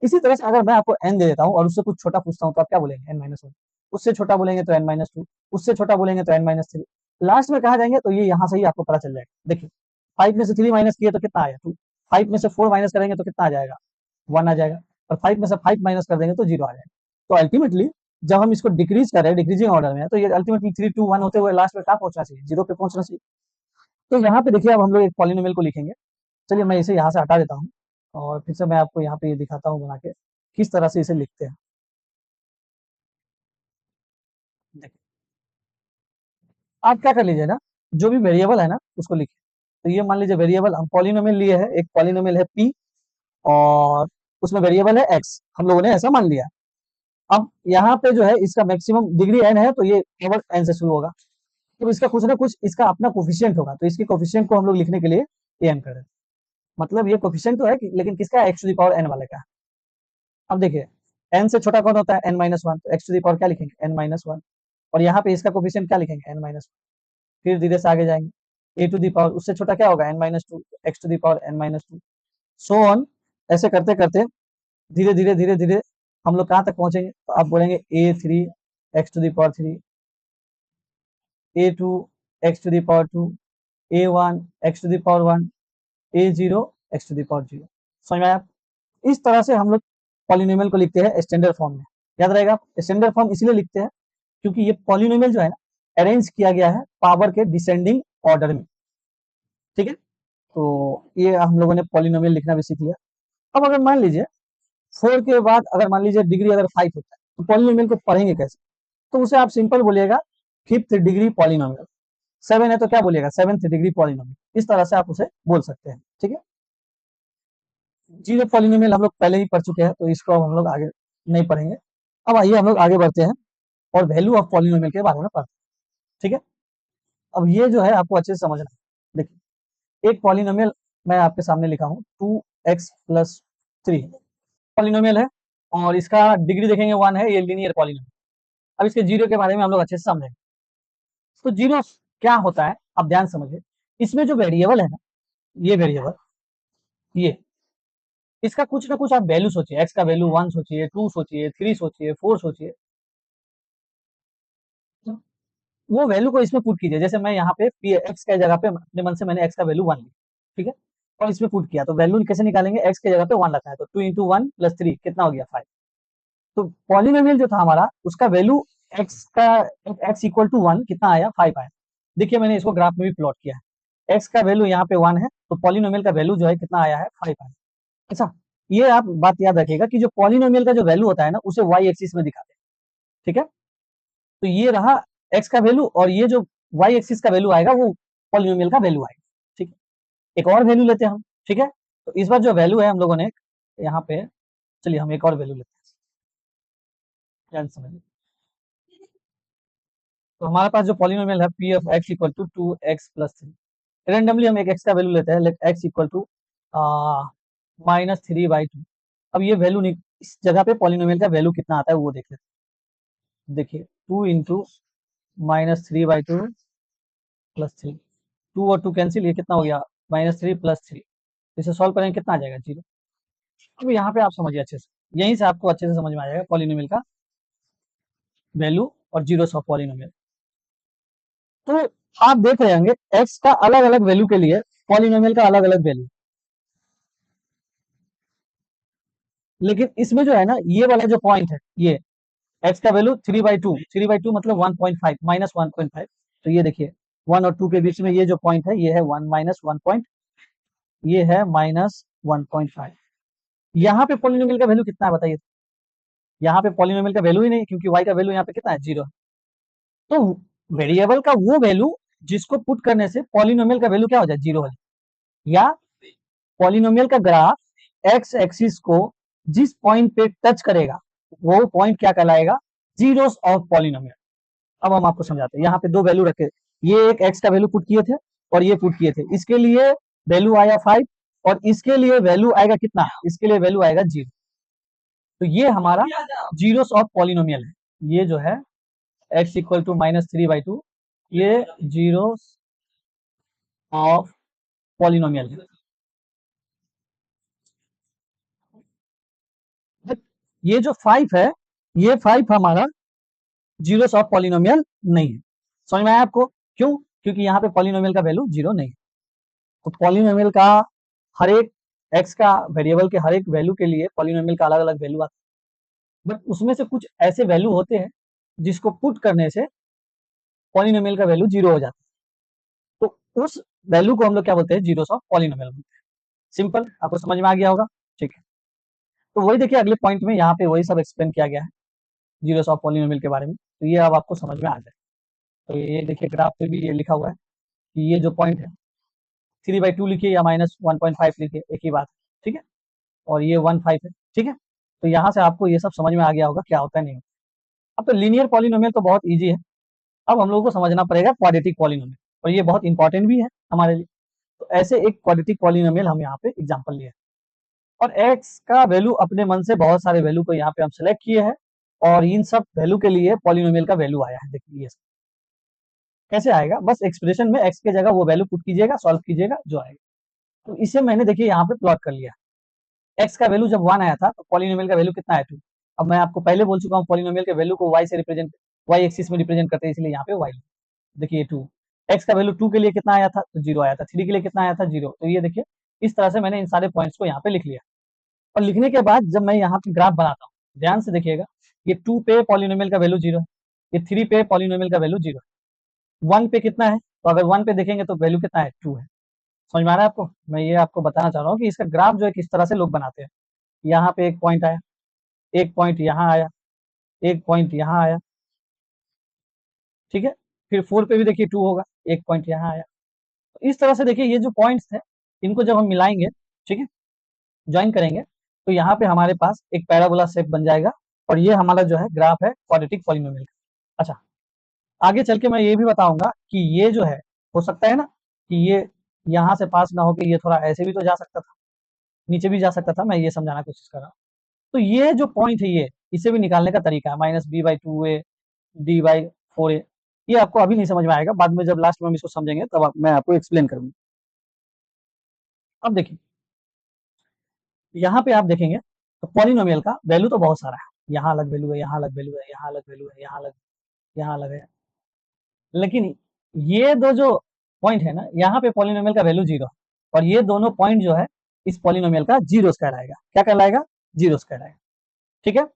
इसी तरह से अगर मैं आपको n दे देता हूँ और उससे कुछ छोटा पूछता हूँ तो आप क्या बोलेंगे? n minus 1। उससे छोटा बोलेंगे तो n माइनस 2, उससे छोटा बोलेंगे तो n माइनस 3। लास्ट में कहा जाएंगे तो ये यहाँ से ही आपको पता चल जाएगा। देखिए, 5 में से 3 माइनस किए तो कितना आया? 2। 5 में से 4 माइनस करेंगे तो कितना आ जाएगा? 1 आ जाएगा। और 5 में से 5 माइनस कर देंगे तो 0 आ जाएगा। तो अल्टीमेटली जब हम इसको डिक्रीज कर रहे हैं, डिक्रीजिंग ऑर्डर में है, तो ये अल्टीमेटली 3 2 1 होते हुए लास्ट में कहाँ पहुंचना चाहिए? 0 पे पहुंचना चाहिए। तो यहाँ पे देखिए, अब हम लोग एक पॉलिनोमियल को लिखेंगे। चलिए मैं इसे यहाँ से हटा देता हूँ और फिर से मैं आपको यहाँ पे ये दिखाता हूँ बना के किस तरह से इसे लिखते हैं। देखिए, आप क्या कर लीजिए ना, जो भी वेरिएबल है ना उसको लिखिए। तो ये मान लीजिए वेरिएबल हम पॉलिनोमियल लिए है, एक पॉलिनोमियल है p, और उसमें वेरिएबल है x, हम लोगों ने ऐसा मान लिया। अब यहाँ पे जो है इसका मैक्सिमम डिग्री n है तो ये पावर n से शुरू होगा। तो इसका कुछ ना कुछ इसका अपना कोफिशिएंट होगा, तो इसके कोफिशिएंट को हम लोग लिखने के लिए n करें। मतलब ये कोफिशिएंट तो है लेकिन किसका? x to the power n वाले का। अब देखिए, n से छोटा कौन होता है? n माइनस 1, तो x टू दी पावर क्या लिखेंगे? n minus 1। और यहाँ पे इसका कोफिशिएंट क्या लिखेंगे? n minus 1। फिर धीरे से आगे जाएंगे, a टू दी पावर उससे छोटा क्या होगा? n minus 2, x to the power n minus 2, so on. ऐसे करते करते धीरे धीरे धीरे धीरे हम लोग कहाँ तक पहुंचेंगे? तो आप बोलेंगे a3 x to the power 3, a2 x to the power 2, a1 x to the power 1, a0 x to the power 0। समझ में आया? इस तरह से हम लोग पॉलिनोमियल को लिखते हैं स्टैंडर्ड फॉर्म में। याद रहेगा, स्टैंडर्ड फॉर्म इसलिए लिखते हैं क्योंकि ये पॉलिनोमियल जो है ना, अरेंज किया गया है पावर के डिसेंडिंग ऑर्डर में। ठीक है, तो ये हम लोगों ने पॉलिनोमियल लिखना भी सीख लिया। अब अगर मान लीजिए 4 के बाद अगर मान लीजिए डिग्री अगर 5 होता है तो पॉलिनोमियल को पढ़ेंगे कैसे? तो उसे आप सिंपल बोलिएगा फिफ्थ डिग्री पॉलिनोमियल। 7 है तो क्या बोलिएगा? Seventh degree polynomial. इस तरह से आप उसे बोल सकते हैं। ठीक है, जीरो पॉलिनोमियल हम लोग पहले ही पढ़ चुके हैं तो इसको अब हम लोग आगे नहीं पढ़ेंगे। अब आइए हम लोग आगे बढ़ते हैं और वैल्यू ऑफ पॉलिनोमियल के बारे में पढ़ते हैं। ठीक है, अब ये जो है आपको अच्छे से समझना है। देखिए, एक पॉलिनोमियल मैं आपके सामने लिखा हूँ 2 एक्स प्लस 3 पॉलिनोमियल है और इसका डिग्री देखेंगे 1 है, ये लीनियर पॉलिनोमियल। अब इसके जीरो के बारे में हम लोग अच्छे से समझेंगे। तो जीरो क्या होता है आप ध्यान समझिए, इसमें जो वेरिएबल है ना, ये वेरिएबल, ये इसका कुछ ना कुछ आप वैल्यू सोचिए, एक्स का वैल्यू 1 सोचिए, 2 सोचिए, 3 सोचिए, 4 सोचिए, वो वैल्यू को इसमें पुट कीजिए। जैसे मैं यहाँ पे एक्स के जगह पे अपने मन से मैंने एक्स का वैल्यू 1 लिया, ठीक है, और इसमें पुट किया, तो वैल्यू कैसे निकालेंगे, एक्स के जगह पे 1 रखा है तो 2 इंटू 1 प्लस 3 कितना हो गया 5। तो पॉलिनोमियल जो था हमारा उसका वैल्यू एक्स का एक्स इक्वल टू 1 कितना आया 5 आया। देखिए मैंने इसको ग्राफ में भी प्लॉट किया है, एक्स का वैल्यू यहाँ पे 1 है तो पॉलिनोमियल का वैल्यू जो है कितना आया है 5 आया। अच्छा, ये आप बात याद रखिएगा कि जो पॉलिनोमियल का जो वैल्यू होता है ना उसे वाई एक्सिस में दिखाते हैं, ठीक है। तो ये रहा एक्स का वैल्यू और ये जो वाई एक्सिस का वैल्यू आएगा वो पॉलिनोमियल का वैल्यू आएगा, ठीक है। एक और वैल्यू लेते हैं हम, ठीक है। तो इस बार जो वैल्यू है हम लोगों ने यहाँ पे, चलिए हम एक और वैल्यू लेते हैं, ध्यान से समझिए। तो हमारे पास जो पॉलिनोमियल है P of X equal to 2x plus 3, randomly हम एक एक्स का वैल्यू लेते हैं, लेट एक्स इक्वल टू -3/2। अब ये वैल्यू इस जगह पे पॉलिनोमियल का वैल्यू कितना आता है वो देख लेते हैं। देखिए 2 इंटू -3/2 प्लस 3, 2 और 2 कैंसिल, ये कितना हो गया -3 प्लस 3, इसे सॉल्व करेंगे कितना आ जाएगा 0। अब यहाँ पे आप समझिए अच्छे से, यहीं से आपको अच्छे से समझ में आ जाएगा पॉलिनोमियल का वैल्यू और जीरोस ऑफ पॉलिनोमियल। तो आप देख रहे होंगे एक्स का अलग अलग वैल्यू के लिए पॉलिनोमियल का अलग अलग वैल्यू, लेकिन इसमें जो है ना ये वाला जो पॉइंट है, ये एक्स का वैल्यू 3/2, 3/2 मतलब 1.5 -1.5। तो ये देखिए 1 और 2 के बीच में ये जो पॉइंट है ये है 1 -1 पॉइंट, ये है -1.5। यहाँ पे पॉलिनोमियल का वैल्यू कितना है बताइए। यहाँ पे पॉलिनोमियल का वैल्यू ही नहीं क्योंकि y का वैल्यू यहाँ पे कितना है 0। तो वेरिएबल का वो वैल्यू जिसको पुट करने से पॉलिनोमियल का वैल्यू क्या हो जाए 0 हो जाए, या पॉलिनोमियल का ग्राफ एक्स एक्सिस को जिस पॉइंट पे टच करेगा वो पॉइंट क्या कहलाएगा, जीरोस ऑफ पॉलिनोमियल। अब हम आपको समझाते हैं, यहाँ पे दो वैल्यू रखे, ये एक एक्स का वैल्यू पुट किए थे और ये पुट किए थे, इसके लिए वैल्यू आया 5 और इसके लिए वैल्यू आएगा कितना, इसके लिए वैल्यू आएगा 0। तो ये हमारा जीरोस ऑफ पॉलिनोमियल है, ये जो है x इक्वल टू -3/2, ये जीरोस ऑफ पॉलिनोमियल है। ये जो 5 है, ये 5 हमारा जीरोस ऑफ पॉलिनोमियल नहीं है। समझ में आया आपको, क्यों, क्योंकि यहाँ पे पॉलिनोमियल का वैल्यू 0 नहीं है। तो पॉलिनोमियल का हर एक एक्स का वेरिएबल के हर एक वैल्यू के लिए पॉलिनोमियल का अलग अलग वैल्यू आता है, बट उसमें से कुछ ऐसे वैल्यू होते हैं जिसको पुट करने से पॉलिनोमियल का वैल्यू 0 हो जाता है, तो उस वैल्यू को हम लोग क्या बोलते हैं, जीरोस ऑफ पॉलिनोमियल बोलते हैं। सिंपल, आपको समझ में आ गया होगा, ठीक है। तो वही देखिए अगले पॉइंट में यहाँ पे वही सब एक्सप्लेन किया गया है जीरोस ऑफ पॉलिनोमियल के बारे में, तो ये अब आपको समझ में आ जाए। तो ये देखिए ग्राफ पे भी ये लिखा हुआ है कि ये जो पॉइंट है 3/2 लिखिए या -1.5 लिखिए एक ही बात है, ठीक है, और ये 1 5 है, ठीक है। तो यहाँ से आपको ये सब समझ में आ गया होगा क्या होता है नहीं होता। अब तो लीनियर पॉलिनोमियल तो बहुत इजी है, अब हम लोगों को समझना पड़ेगा क्वाड्रेटिक पॉलिनोमियल, और ये बहुत इंपॉर्टेंट भी है हमारे लिए। तो ऐसे एक क्वाड्रेटिक पॉलिनोमियल हम यहाँ पे एग्जांपल लिए, और एक्स का वैल्यू अपने मन से बहुत सारे वैल्यू को यहाँ पे हम सेलेक्ट किए हैं और इन सब वैल्यू के लिए पॉलिनोमियल का वैल्यू आया है। देखिए कैसे आएगा, बस एक्सप्रेशन में एक्स के जगह वो वैल्यू पुट कीजिएगा, सॉल्व कीजिएगा, जो आएगा। तो इसे मैंने देखिए यहाँ पे प्लॉट कर लिया, एक्स का वैल्यू जब 1 आया था तो पॉलिनोमियल का वैल्यू कितना है 2। अब मैं आपको पहले बोल चुका हूँ पॉलिनोमियल के वैल्यू को y से रिप्रेजेंट, y एक्सिस में रिप्रेजेंट करते हैं, इसलिए यहाँ पे y। देखिए 2, एक्स का वैल्यू 2 के लिए कितना आया था तो 0 आया था, 3 के लिए कितना आया था 0। तो ये देखिए इस तरह से मैंने इन सारे पॉइंट्स को यहाँ पे लिख लिया, और लिखने के बाद जब मैं यहाँ पे ग्राफ बनाता हूँ, ध्यान से देखिएगा, ये 2 पे पॉलिनोमियल का वैल्यू 0 है, ये 3 पे पॉलिनोमियल का वैल्यू 0 है, 1 पे कितना है, तो अगर 1 पे देखेंगे तो वैल्यू कितना है 2 है। समझ में आ रहा है आपको, मैं ये आपको बताना चाह रहा हूँ कि इसका ग्राफ जो है किस तरह से लोग बनाते हैं। यहाँ पे एक पॉइंट आया, एक पॉइंट यहाँ आया, एक पॉइंट यहाँ आया, ठीक है, फिर 4 पे भी देखिए 2 होगा, एक पॉइंट यहाँ आया। तो इस तरह से देखिए ये जो पॉइंट्स थे इनको जब हम मिलाएंगे, ठीक है, ज्वाइन करेंगे, तो यहाँ पे हमारे पास एक पैराबोला शेप बन जाएगा, और ये हमारा जो है ग्राफ है क्वाड्रेटिक पॉलिनोमियल का। अच्छा, आगे चल के मैं ये भी बताऊंगा कि ये जो है, हो सकता है ना कि ये यहाँ से पास ना होके ये थोड़ा ऐसे भी तो जा सकता था, नीचे भी जा सकता था, मैं ये समझाना कोशिश कर रहा हूँ। तो ये जो पॉइंट है ये, इसे भी निकालने का तरीका है, -b/2a d/4a। ये आपको अभी नहीं समझ में आएगा, बाद में जब लास्ट में हम इसको समझेंगे तब मैं आपको एक्सप्लेन करूंगा। अब देखिए, यहाँ पे आप देखेंगे तो पॉलिनोमियल का वैल्यू तो बहुत सारा है, यहाँ अलग वैल्यू है, यहाँ अलग वैल्यू है, यहाँ अलग वैल्यू है, यहाँ अलग है, लेकिन ये दो जो पॉइंट है ना, यहाँ पे पॉलिनोमियल का वैल्यू 0 है, और ये दोनों पॉइंट जो है इस पॉलिनोमियल का जीरो कहलाएगा। क्या कहलाएगा? जीरो कहलाएगा। ठीक है,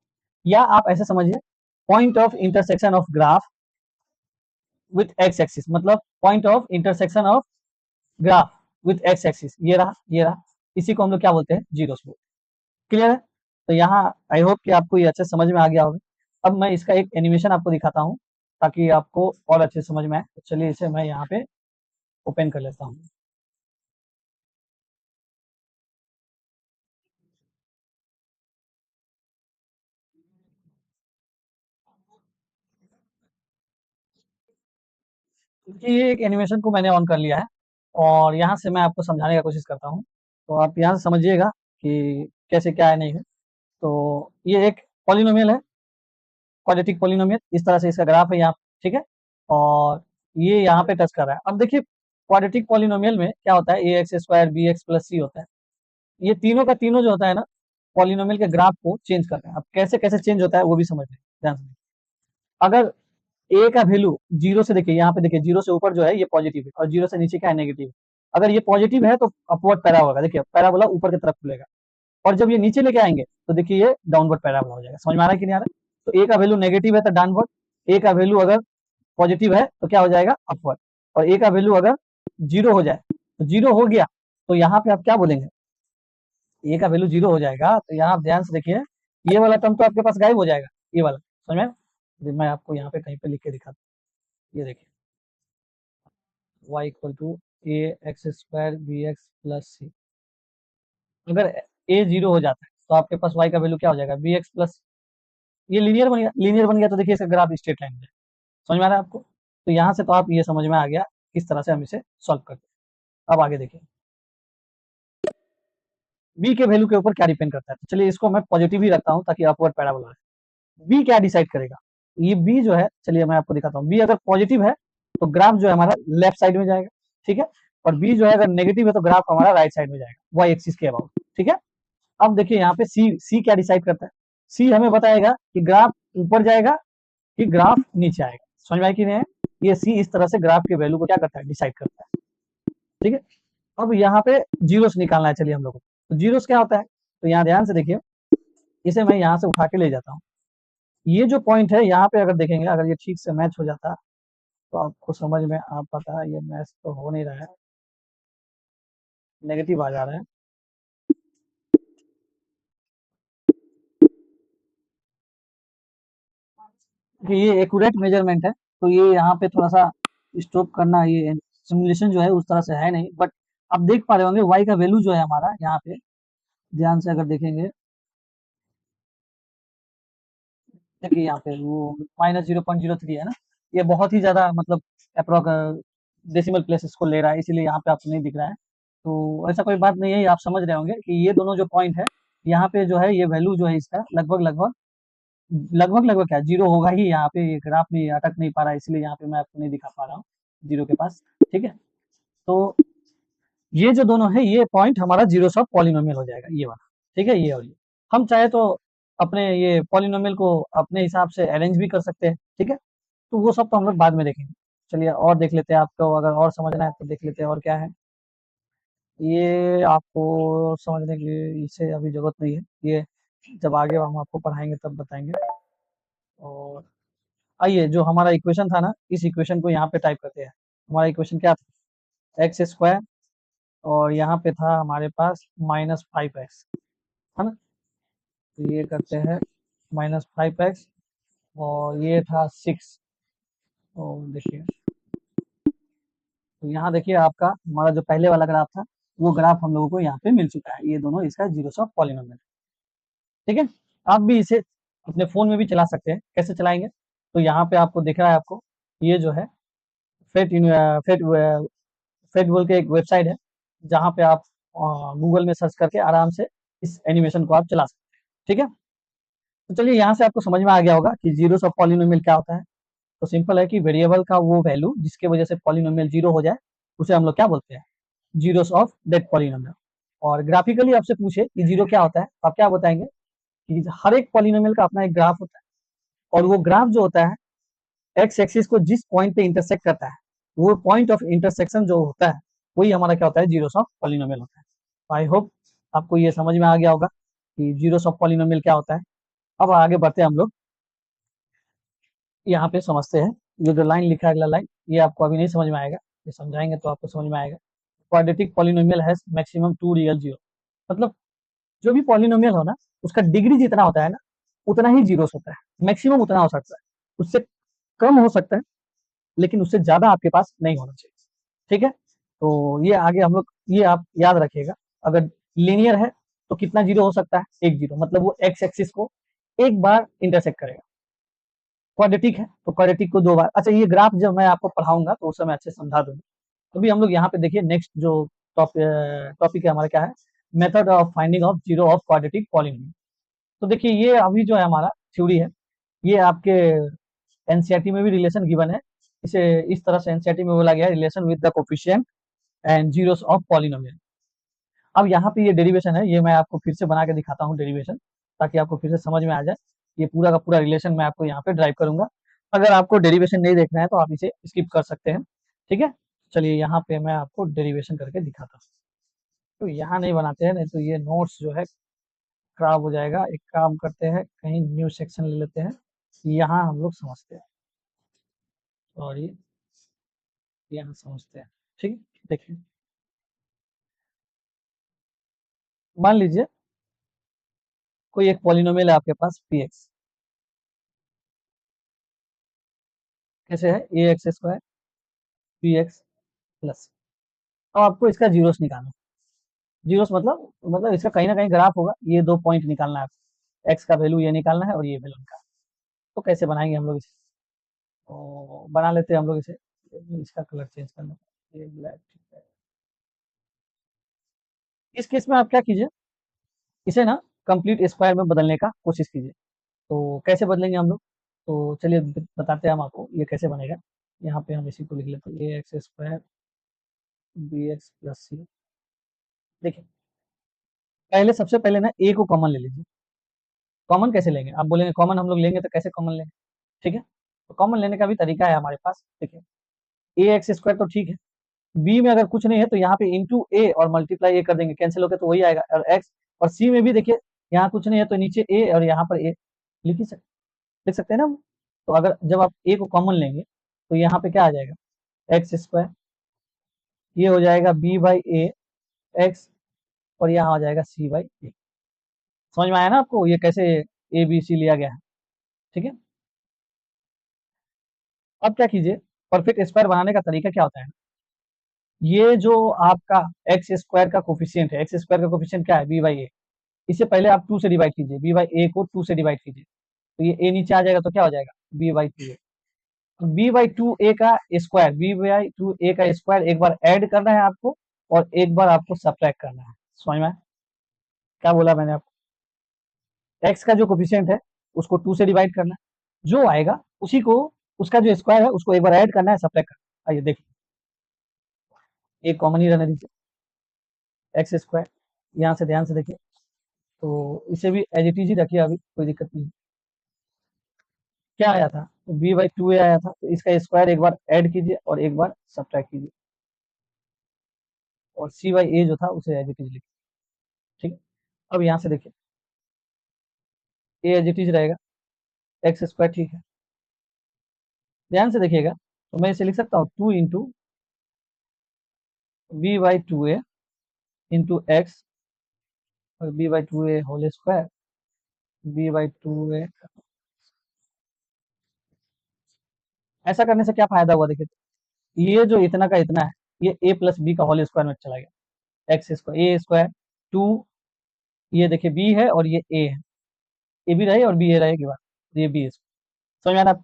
या आप ऐसे समझिए, point of intersection of graph with x axis, मतलब point of intersection of graph with x axis, ये रहा, ये रहा, इसी को हम लोग क्या बोलते हैं? जीरो बोलते हैं। क्लियर है? तो यहाँ आई होप कि आपको ये अच्छे समझ में आ गया होगा। अब मैं इसका एक एनिमेशन आपको दिखाता हूँ ताकि आपको और अच्छे समझ में आए। तो चलिए इसे मैं यहाँ पे ओपन कर लेता हूँ। ये एक एनिमेशन को मैंने ऑन कर लिया है और यहाँ से मैं आपको समझाने का कोशिश करता हूँ। तो आप यहाँ से समझिएगा कि कैसे क्या है, नहीं है। तो ये एक पॉलिनोमियल है, क्वाड्रेटिक पॉलिनोमियल, इस तरह से इसका ग्राफ है यहाँ, ठीक है, और ये यहाँ पे टच कर रहा है। अब देखिए, क्वाड्रेटिक पॉलिनोमियल में क्या होता है, a x square b x plus c होता है। ये तीनों का तीनों जो होता है ना, पॉलिनोमियल के ग्राफ को चेंज करते हैं। अब कैसे कैसे चेंज होता है वो भी समझ लें ध्यान से। अगर ए का वैल्यू जीरो से, देखिए यहाँ पे, देखिए जीरो से ऊपर जो है ये पॉजिटिव है और जीरो से नीचे क्या है? नेगेटिव है। अगर ये पॉजिटिव है तो अपवर्ड पैराबोला, देखिए पैराबोला ऊपर की तरफ खुलेगा, और जब ये नीचे लेके आएंगे तो देखिए ये डाउनवर्ड पैराबोला हो जाएगा। समझ में आ रहा है कि नहीं आ रहा है? तो ए का वैल्यू नेगेटिव है तो डाउनवर्ड, ए का वैल्यू अगर पॉजिटिव है तो क्या हो जाएगा? अपवर्ड, और ए का वैल्यू अगर जीरो हो जाए, तो जीरो हो गया तो यहाँ पे आप क्या बोलेंगे? ए का वैल्यू जीरो हो जाएगा तो यहाँ आप ध्यान से देखिए, ये वाला टर्म तो आपके पास गायब हो जाएगा, ये वाला। समझ में? मैं आपको यहाँ पे कहीं पे लिख के दिखाता हूँ। ये देखिए, y equal to A x square b x plus c. अगर ए जीरो हो जाता है तो आपके पास y का वैल्यू क्या हो जाएगा? बी एक्स प्लस, ये लीनियर बन गया, लीनियर बन गया तो देखिए इसका ग्राफ स्ट्रेट लाइन है। समझ में आ रहा है आपको? तो यहाँ से तो आप ये समझ में आ गया किस तरह से हम इसे सॉल्व करते हैं। अब आगे देखिए, बी के वैल्यू के ऊपर क्या डिपेंड करता है। तो चलिए इसको मैं पॉजिटिव ही रखता हूँ ताकि अपवर्ड पैराबोला है। बी क्या डिसाइड करेगा? ये बी जो है, चलिए मैं आपको दिखाता हूँ। बी अगर पॉजिटिव है तो ग्राफ जो है हमारा लेफ्ट साइड में जाएगा, ठीक है, और बी जो है अगर नेगेटिव है तो ग्राफ हमारा राइट साइड में जाएगा, वाई एक्सिस के अबाउट, ठीक है। अब देखिए यहाँ पे सी, सी क्या डिसाइड करता है? सी हमें बताएगा कि ग्राफ ऊपर जाएगा कि ग्राफ नीचे आएगा। समझ में आया कि नहीं? ये सी इस तरह से ग्राफ के वैल्यू को क्या करता है? डिसाइड करता है, ठीक है। अब यहाँ पे जीरोस निकालना है, चलिए हम लोग को। तो जीरोस क्या होता है? तो यहाँ ध्यान से देखिए, इसे मैं यहाँ से उठा के ले जाता हूँ। ये जो पॉइंट है यहाँ पे अगर देखेंगे, अगर ये ठीक से मैच हो जाता तो आपको समझ में आ पाता है। ये मैच तो हो नहीं रहा है, नेगेटिव आ जा रहा है। कि ये एक्यूरेट मेजरमेंट है तो ये यहाँ पे थोड़ा सा स्टॉप करना, ये सिमुलेशन जो है उस तरह से है नहीं, बट आप देख पा रहे होंगे वाई का वैल्यू जो है हमारा यहाँ पे, ध्यान से अगर देखेंगे, देखिए यहाँ पे वो -0.03 है ना, ये बहुत ही ज्यादा मतलब अप्रोक डेसिमल प्लेसेस को ले रहा है, इसीलिए यहाँ पे आपको नहीं दिख रहा है। तो ऐसा कोई बात नहीं है, आप समझ रहे होंगे कि ये दोनों जो पॉइंट है यहाँ पे जो है, ये वैल्यू जो है इसका लगभग लगभग लगभग लगभग क्या जीरो होगा ही। यहाँ पे ये ग्राफ में अटक नहीं पा रहा है, इसलिए यहाँ पे मैं आपको नहीं दिखा पा रहा हूँ जीरो के पास, ठीक है। तो ये जो दोनों है, ये पॉइंट हमारा जीरो ऑफ पॉलिनोमियल हो जाएगा, ये वाला, ठीक है, ये और ये। हम चाहे तो अपने ये पॉलिनोमियल को अपने हिसाब से अरेंज भी कर सकते हैं, ठीक है। तो वो सब तो हम लोग बाद में देखेंगे। चलिए और देख लेते हैं, आपको अगर और समझना है तो देख लेते हैं और क्या है। ये आपको समझने की इसे अभी जरूरत नहीं है, ये जब आगे हम आपको पढ़ाएंगे तब बताएंगे। और आइए, जो हमारा इक्वेशन था ना, इस इक्वेशन को यहाँ पे टाइप करते हैं। हमारा इक्वेशन क्या था? एक्स स्क्वायर, और यहाँ पे था हमारे पास -5x, है ना। तो ये करते हैं -5x, और ये था 6। और देखिए, तो यहाँ देखिए आपका हमारा जो पहले वाला ग्राफ था, वो ग्राफ हम लोगों को यहाँ पे मिल चुका है। ये दोनों इसका जीरो ऑफ पॉलिनोमियल, ठीक है। आप भी इसे अपने फोन में भी चला सकते हैं। कैसे चलाएंगे? तो यहाँ पे आपको दिख रहा है, आपको ये जो है फेट फेट फेट बोल के एक वेबसाइट है, जहाँ पे आप गूगल में सर्च करके आराम से इस एनिमेशन को आप चला सकते हैं, ठीक है। तो चलिए यहाँ से आपको समझ में आ गया होगा कि जीरोस ऑफ पॉलिनोमियल क्या होता है। तो सिंपल है कि वेरिएबल का वो वैल्यू जिसके वजह से पॉलिनोमियल जीरो हो जाए उसे हम लोग क्या बोलते हैं, जीरोस ऑफ दैट पॉलिनोमियल। और ग्राफिकली आपसे पूछे कि जीरो क्या होता है तो आप क्या बताएंगे कि हर एक पॉलिनोमियल का अपना एक ग्राफ होता है, और वो ग्राफ जो होता है एक्स एक्सिस को जिस पॉइंट पे इंटरसेक्ट करता है, वो पॉइंट ऑफ इंटरसेक्शन जो होता है वही हमारा क्या होता है, जीरोस ऑफ पॉलिनोमियल होता है। आई होप आपको ये समझ में आ गया होगा कि जीरोस ऑफ पॉलिनोमियल क्या होता है। अब आगे बढ़ते हैं हम लोग, यहाँ पे समझते हैं। ये जो लाइन लिखा है अगला लाइन, ये आपको अभी नहीं समझ में आएगा, ये समझाएंगे तो आपको समझ में आएगा। Quadratic polynomial has maximum 2 real zero. मतलब जो भी पॉलिनोमियल हो ना, उसका डिग्री जितना होता है ना, उतना ही जीरोस होता है, मैक्सिमम उतना हो सकता है, उससे कम हो सकता है लेकिन उससे ज्यादा आपके पास नहीं होना चाहिए, ठीक है। तो ये आगे हम लोग, ये आप याद रखिएगा। अगर लीनियर है तो कितना जीरो हो सकता है, एक जीरो, मतलब वो एक्स एक्सिस को एक बार इंटरसेक्ट करेगा। क्वाड्रेटिक है तो क्वाड्रेटिक को दो बार। अच्छा, ये ग्राफ जब मैं आपको पढ़ाऊंगा तो उस समय अच्छे से समझा दूंगा। अभी हम लोग यहाँ पे देखिए, नेक्स्ट जो टॉपिक है हमारा क्या है, method of finding of zero of quadratic polynomial. तो देखिए ये अभी जो है हमारा थ्योरी है, ये आपके एनसीईआरटी में भी रिलेशन गिवन है। इसे इस तरह से एनसीईआरटी में बोला गया है, relation with the coefficient and zeros of polynomial. अब यहाँ पे ये डेरिवेशन है, ये मैं आपको फिर से बना के दिखाता हूँ डेरिवेशन, ताकि आपको फिर से समझ में आ जाए। ये पूरा का पूरा रिलेशन मैं आपको यहाँ पे ड्राइव करूंगा। अगर आपको डेरिवेशन नहीं देखना है तो आप इसे स्किप कर सकते हैं, ठीक है। चलिए यहाँ पे मैं आपको डेरिवेशन करके दिखाता हूँ। तो यहाँ नहीं बनाते हैं, नहीं तो ये नोट्स जो है खराब हो जाएगा। एक काम करते हैं, कहीं न्यू सेक्शन ले लेते हैं, यहाँ हम लोग समझते हैं, और ये यहाँ समझते हैं, ठीक है। देखिए, मान लीजिए कोई एक पॉलिनोमियल है आपके पास पी एक्स, कैसे है, a x square p x plus. अब आपको इसका जीरोस निकालना है। जीरोस मतलब इसका कहीं ना कहीं ग्राफ होगा, ये दो पॉइंट निकालना है आपको, एक्स का वैल्यू ये निकालना है और ये वैल्यू निकालना है। तो कैसे बनाएंगे हम लोग इसे, तो बना लेते हैं हम लोग इसे। इसका कलर चेंज करना है, ये ब्लैक, ठीक है। इस केस में आप क्या कीजिए, इसे ना कंप्लीट स्क्वायर में बदलने का कोशिश कीजिए। तो कैसे बदलेंगे हम लोग, तो चलिए बताते हैं हम आपको ये कैसे बनेगा। यहाँ पे हम इसी को लिख लेते हैं, a x square b x plus c. देखिए, पहले सबसे पहले ना ए को कॉमन ले लीजिए। कॉमन कैसे लेंगे, आप बोलेंगे कॉमन हम लोग लेंगे तो कैसे कॉमन लेंगे, ठीक है। तो कॉमन लेने का भी तरीका है हमारे पास। देखिए, ए एक्स स्क्वायर तो ठीक है, बी में अगर कुछ नहीं है तो यहाँ पे इंटू ए और मल्टीप्लाई ए कर देंगे, कैंसिल होकर तो वही आएगा। और एक्स और सी में भी देखिए, यहाँ कुछ नहीं है तो नीचे ए और यहाँ पर ए लिख ही सकते, लिख सकते हैं ना। तो अगर जब आप ए को कॉमन लेंगे तो यहाँ पे क्या आ जाएगा, एक्स स्क्वायर, ये हो जाएगा बी बाई ए एक्स, और यहाँ हो जाएगा सी बाई ए। समझ में आया ना आपको ये कैसे ए बी सी लिया गया है, ठीक है। अब क्या कीजिए, परफेक्ट स्क्वायर बनाने का तरीका क्या होता है, ये जो आपका एक्स स्क्वायर का कोफिशिएंट है, एक्स स्क्वायर का कोफिशिएंट क्या है, बी बाई ए। इसे पहले आप 2 से डिवाइड कीजिए, बी बाई ए को 2 से डिवाइड कीजिए, तो ये ए नीचे आ जाएगा तो क्या हो जाएगा, b by two a. B by two a का square, b by two a का स्क्वायर एक बार ऐड करना है आपको, और एक बार आपको सब्ट्रैक्ट करना है। समझ में आया? क्या बोला मैंने आपको, एक्स का जो कोफिशिएंट है उसको 2 से डिवाइड करना है, जो आएगा उसी को, उसका जो स्क्वायर है उसको एक बार ऐड करना है, सब्ट्रैक्ट करना है। आइए देखिए, एक कॉमन ही रहने दीजिए, एक्स स्क्वायर, यहाँ से ध्यान से देखिए, तो इसे भी एज इट इज ही रखिए, अभी कोई दिक्कत नहीं। क्या आया था, बी बाई टू ए आया था, तो इसका स्क्वायर एक बार ऐड कीजिए और एक बार सब्ट्रैक्ट कीजिए, और सी बाई ए जो था उसे एज इट इज लिखिए, ठीक है। अब यहाँ से देखिए, ए एज इट इज रहेगा, एक्स स्क्वायर, ठीक है। ध्यान से देखिएगा, तो मैं इसे लिख सकता हूँ 2 into b by two a into x, और b by two a whole square, b by two a. ऐसा करने से क्या फायदा हुआ, देखिए ये जो इतना का इतना है, ये ए प्लस बी का होल स्क्वायर में चला गया, X square A square two, ये देखिए बी है और ये ए है, ए भी रहे और बी ए रहेगी बात, तो ये बी है। समझ में आ रहा है?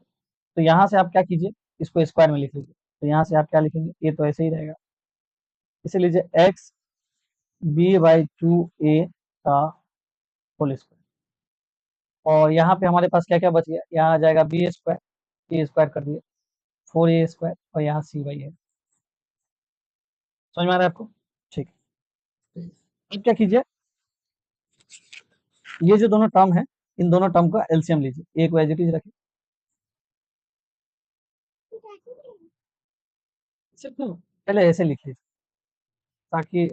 तो यहाँ से आप क्या कीजिए, इसको स्क्वायर में लिख लीजिए, तो यहाँ से आप क्या लिखेंगे, ये तो ऐसे ही रहेगा, इसे लीजिए एक्स b/2a का होल स्क्वायर। और यहाँ पे हमारे पास क्या क्या बच गया, यहाँ आ जाएगा बी स्क्वायर, ए स्क्वायर कर दिया, 4a² और यहाँ c/a। समझ में आ रहा है आपको? ठीक है, अब क्या कीजिए, ये जो दोनों टर्म है, इन दोनों टर्म का एलसीएम लीजिए, एक एज इट इज रखिए, सिर्फ पहले ऐसे लिख लीजिए ताकि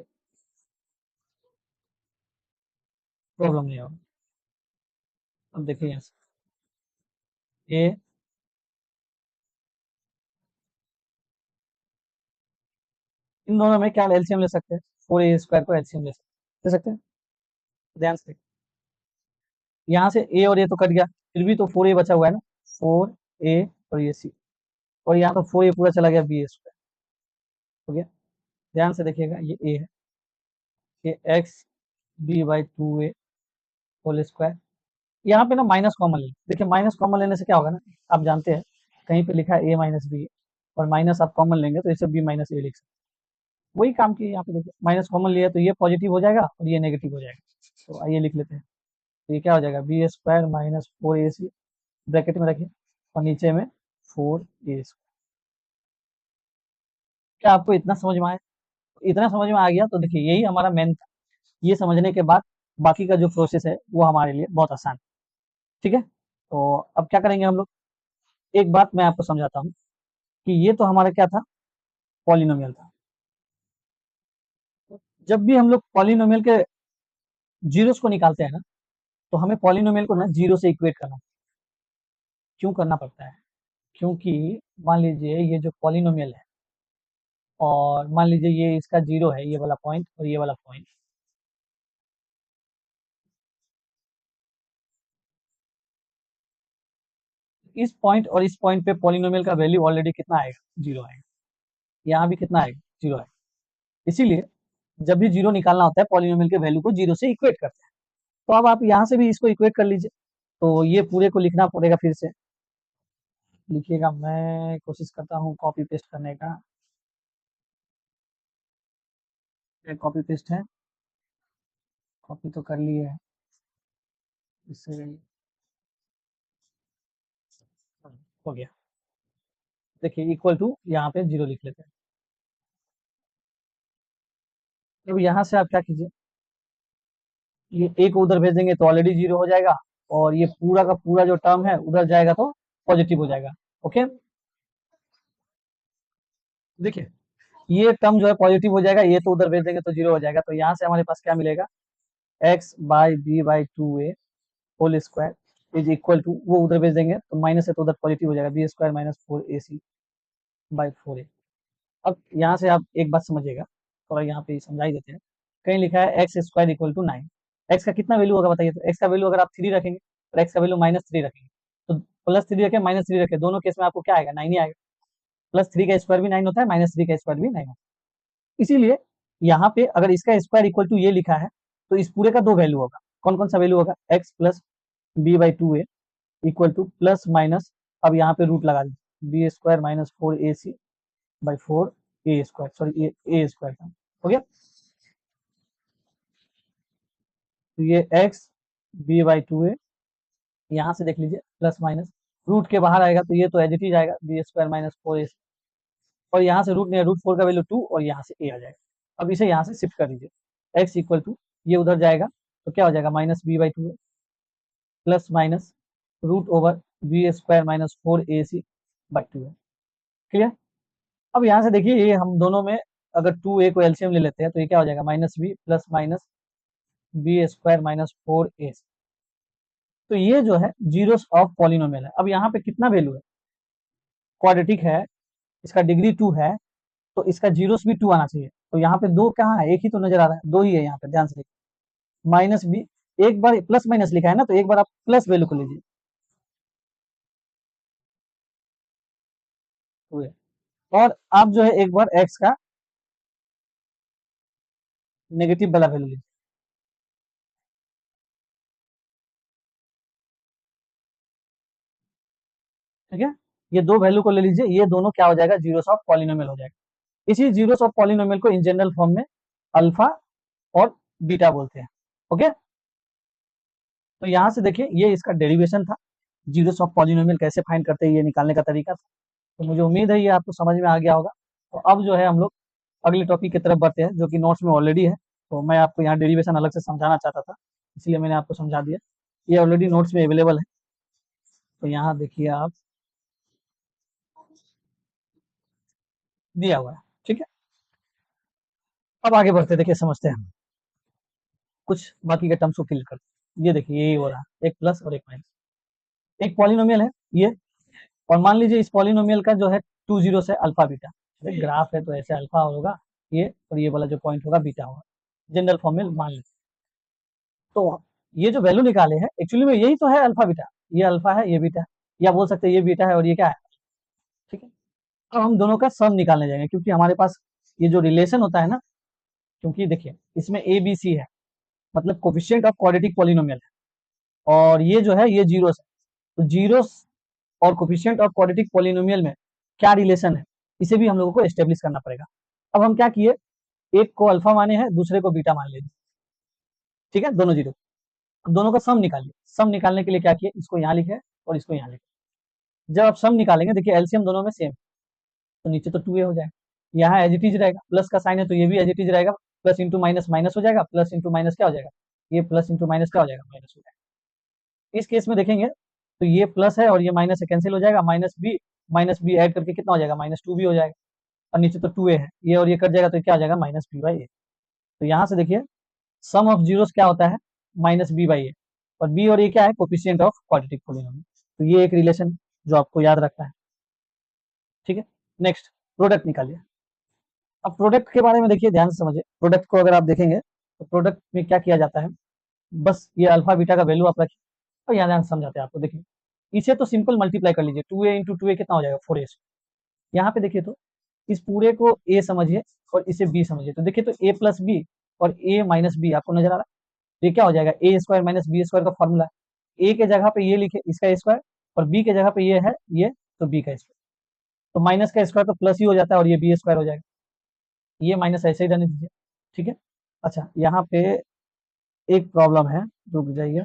प्रॉब्लम नहीं हो। अब देखिए यहाँ से ए, इन दोनों में क्या एलसीएम ले सकते हैं, 4a² को एलसीएम ले सकते हैं। ध्यान से यहाँ से ए और ए तो कट गया, फिर भी तो 4a बचा हुआ है ना, 4a और ये सी, और यहाँ तो 4a पूरा चला गया, b² हो गया। ध्यान से देखिएगा, ये ए है, ये एक्स b/2a होल स्क्वायर। यहाँ पे ना माइनस कॉमन ले, देखिए माइनस कॉमन लेने से क्या होगा ना, आप जानते हैं कहीं पे लिखा है a माइनस बी, और माइनस आप कॉमन लेंगे तो इसे b माइनस ए लिख सकते हैं। वही काम किए यहाँ पे, देखिए माइनस कॉमन लिया तो ये पॉजिटिव हो जाएगा और ये नेगेटिव हो जाएगा। तो आइए लिख लेते हैं, तो ये क्या हो जाएगा, b² माइनस 4ac ब्रैकेट में रखिए, और नीचे में 4a। क्या आपको इतना समझ में आया? इतना समझ में आ गया तो देखिए यही हमारा मेन था। ये समझने के बाद बाकी का जो प्रोसेस है वो हमारे लिए बहुत आसान है। ठीक है, तो अब क्या करेंगे हम लोग, एक बात मैं आपको समझाता हूँ कि ये तो हमारा क्या था, पॉलिनोमियल था। जब भी हम लोग पॉलिनोमियल के जीरोस को निकालते हैं ना, तो हमें पॉलिनोमियल को ना जीरो से इक्वेट करना, क्यों करना पड़ता है, क्योंकि मान लीजिए ये जो पॉलिनोमियल है, और मान लीजिए ये इसका जीरो है, ये वाला पॉइंट और ये वाला पॉइंट, इस पॉइंट और इस पॉइंट पे पॉलिनोमियल का वैल्यू ऑलरेडी कितना आएगा, जीरो आएगा। यहाँ भी कितना आएगा, जीरो आएगा। इसीलिए जब भी जीरो निकालना होता है, पॉलिनोमियल के वैल्यू को जीरो से इक्वेट करते हैं। तो अब आप यहाँ से भी इसको इक्वेट कर लीजिए, तो ये पूरे को लिखना पड़ेगा, फिर से लिखिएगा, मैं कोशिश करता हूँ कॉपी पेस्ट करने का, कॉपी पेस्ट है, कॉपी तो कर लिए है, इससे हो गया। देखिए इक्वल टू, यहाँ पे जीरो लिख लेते हैं। अब यहाँ से आप क्या कीजिए, ये एक उधर भेज देंगे तो ऑलरेडी जीरो हो जाएगा, और ये पूरा का पूरा जो टर्म है उधर जाएगा तो पॉजिटिव हो जाएगा। ओके, देखिए ये टर्म जो है पॉजिटिव हो जाएगा, ये तो उधर भेज देंगे तो जीरो हो जाएगा, तो यहाँ से हमारे पास क्या मिलेगा, x/b/2a whole square is equal to, वो उधर भेज देंगे तो माइनस है तो उधर पॉजिटिव हो जाएगा, b² माइनस 4ac/4a। अब यहाँ से आप एक बात समझिएगा, थोड़ा यहाँ पे समझाई देते हैं। कहीं लिखा है x² इक्वल टू 9, एक्स का कितना वैल्यू होगा बताइए, तो एक्स का वैल्यू अगर आप 3 रखेंगे और एक्स का वैल्यू -3 रखेंगे, तो +3 रखें -3 रखें, दोनों केस में आपको क्या आएगा, 9 ही आएगा। +3 का स्क्वायर भी 9 होता है, -3 का स्क्वायर भी 9 होता है। इसीलिए यहाँ पे अगर इसका स्क्वायर इक्वल टू ये लिखा है, तो इस पूरे का दो वैल्यू होगा, कौन कौन सा वैल्यू होगा, x plus b/2a equal two plus minus, अब यहाँ पे रूट लगा दीजिए, b² माइनस 4ac/4a², सॉरी ये a² था, हो गया। तो ये x b/2a, यहाँ से देख लीजिए प्लस माइनस, रूट के बाहर आएगा तो ये तो एज इट इज आएगा, b² माइनस 4ac, और यहाँ से रूट नहीं है, √4 का वैल्यू 2 और यहाँ से a आ जाएगा। अब इसे यहाँ से शिफ्ट कर दीजिए, x इक्वल टू, ये उधर जाएगा तो क्या हो जाएगा, minus b/2a plus minus √b² minus 4ac/2a। Clear? अब यहाँ से देखिए, ये हम दोनों में अगर 2a को एलसीएम ले लेते हैं तो ये क्या हो जाएगा, -b plus minus b² minus 4ac। तो ये जो है जीरोस ऑफ पॉलिनोमियल है। अब यहाँ पे कितना वैल्यू है, क्वाड्रेटिक है, इसका डिग्री 2 है, तो इसका जीरोस भी 2 आना चाहिए। तो यहाँ पे दो कहाँ है, एक ही तो नजर आ रहा है, दो ही है यहाँ पे, ध्यान से देखिए, माइनस बी, एक बार प्लस माइनस लिखा है ना, तो एक बार आप प्लस वैल्यू को लीजिए, तो है। और आप जो है एक बार एक्स का नेगेटिव वाला वैल्यू लीजिए, ठीक है, ये दो वैल्यू को ले लीजिए, ये दोनों क्या हो जाएगा, जीरोस ऑफ पॉलिनोमियल हो जाएगा। इसी जीरोस ऑफ पॉलिनोमियल को इन जनरल फॉर्म में अल्फा और बीटा बोलते हैं। ओके, तो यहाँ से देखिए ये इसका डेरिवेशन था, जीरोस ऑफ पॉलिनोमियल कैसे फाइंड करते हैं ये निकालने का तरीका था। तो मुझे उम्मीद है ये आपको समझ में आ गया होगा। तो अब जो है हम लोग अगले टॉपिक की तरफ बढ़ते हैं जो कि नोट्स में ऑलरेडी है। तो मैं आपको यहाँ डेरिवेशन अलग से समझाना चाहता था, इसलिए मैंने आपको समझा दिया। ये ऑलरेडी नोट्स में अवेलेबल है, तो यहाँ देखिए आप, दिया हुआ है। ठीक है, अब आगे बढ़ते देखिए, समझते हैं हम कुछ बाकी के टर्म्स को क्लियर करते हैं। ये देखिए यही हो रहा है, एक प्लस और एक माइनस। एक पॉलिनोमियल है ये, और मान लीजिए इस पॉलिनोमियल का जो है 2 जीरोस है अल्फा बीटा। ग्राफ है तो ऐसे अल्फा होगा ये, और ये वाला जो पॉइंट होगा बीटा होगा, जनरल फॉर्म में मान लीजिए। तो ये जो वैल्यू निकाले हैं एक्चुअली में यही तो है अल्फा बीटा, ये अल्फा है ये बीटा है, या बोल सकते हैं ये बीटा है और ये क्या है। ठीक है, अब हम दोनों का सम निकालने जाएंगे, क्योंकि हमारे पास ये जो रिलेशन होता है ना, क्योंकि देखिए इसमें ए बी सी है, मतलब कोफिशिएंट ऑफ क्वाड्रेटिक पॉलिनोमियल है, और ये जो है ये जीरोस है। तो जीरोस और कोफिशिएंट ऑफ क्वाड्रेटिक पॉलिनोमियल में क्या रिलेशन है, इसे भी हम लोगों को एस्टेब्लिश करना पड़ेगा। अब हम क्या किए, एक को अल्फा माने हैं, दूसरे को बीटा मान लेंगे। ठीक है, दोनों जीरो, अब दोनों का सम निकालिए। सम निकालने के लिए क्या किए, इसको यहाँ लिखे और इसको यहाँ लिखे। जब आप सम निकालेंगे देखिए एलसीएम दोनों में सेम, तो नीचे तो 2a हो जाएगा, यहाँ एज इट इज रहेगा, प्लस का साइन है तो ये भी एज इट इज रहेगा, प्लस इंटू माइनस माइनस हो जाएगा, प्लस इंटू माइनस क्या हो जाएगा, ये प्लस इंटू माइनस क्या हो जाएगा, माइनस हो जाएगा। इस केस में देखेंगे तो ये प्लस है और ये माइनस से कैंसिल हो जाएगा, माइनस बी ऐड करके कितना हो जाएगा, -2b हो जाएगा, और नीचे तो 2a है, ये और ये कट जाएगा तो क्या हो जाएगा, -b/a। तो यहाँ से देखिए सम ऑफ जीरोस क्या होता है, -b/a, और b और a क्या है, कोफिशिएंट ऑफ क्वाड्रेटिक पॉलिनोमियल। तो ये एक रिलेशन जो आपको याद रखना है। ठीक है, नेक्स्ट प्रोडक्ट निकालिए। अब प्रोडक्ट के बारे में देखिए, ध्यान से समझिए। प्रोडक्ट को अगर आप देखेंगे तो प्रोडक्ट में क्या किया जाता है, बस ये अल्फा बीटा का वैल्यू आप रखिए और यहाँ ध्यान से समझाते हैं आपको। देखिए इसे तो सिंपल मल्टीप्लाई कर लीजिए, 2a इंटू 2a कितना हो जाएगा, 4a। यहाँ पे देखिए तो इस पूरे को a समझिए और इसे b समझिए, तो देखिए तो a प्लस बी और a माइनस बी आपको नजर आ रहा है। ये क्या हो जाएगा, ए स्क्वायर माइनस बी स्क्वायर का फॉर्मूला है। a के जगह पे ये लिखे, इसका स्क्वायर, और b के जगह पे ये है ये, तो b का स्क्वायर, तो माइनस का स्क्वायर तो प्लस ही हो जाता है और ये बी स्क्वायर हो जाएगा, ये माइनस ऐसे ही रहने दीजिए। ठीक है, अच्छा यहाँ पे एक प्रॉब्लम है, रुक जाइए,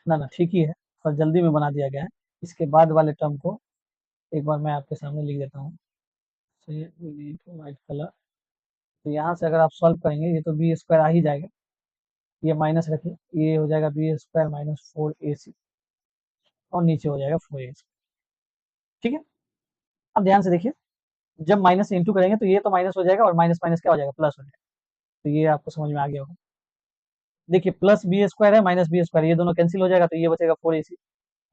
ना ना ठीक ही है, और जल्दी में बना दिया गया है। इसके बाद वाले टर्म को एक बार मैं आपके सामने लिख देता हूँ, व्हाइट कलर। तो यहाँ से अगर आप सॉल्व करेंगे ये तो बी स्क्वायर आ ही जाएगा, ये माइनस रखिए, ये हो जाएगा बी स्क्वायर माइनस 4ac, और नीचे हो जाएगा 4ac। ठीक है, अब ध्यान से देखिए, जब माइनस से इंटू करेंगे तो ये तो माइनस हो जाएगा और माइनस माइनस क्या हो जाएगा, प्लस हो जाएगा। तो ये आपको समझ में आ गया होगा। देखिए प्लस बी स्क्वायर है माइनस बी स्क्वायर, ये दोनों कैंसिल हो जाएगा, तो ये बचेगा 4ac।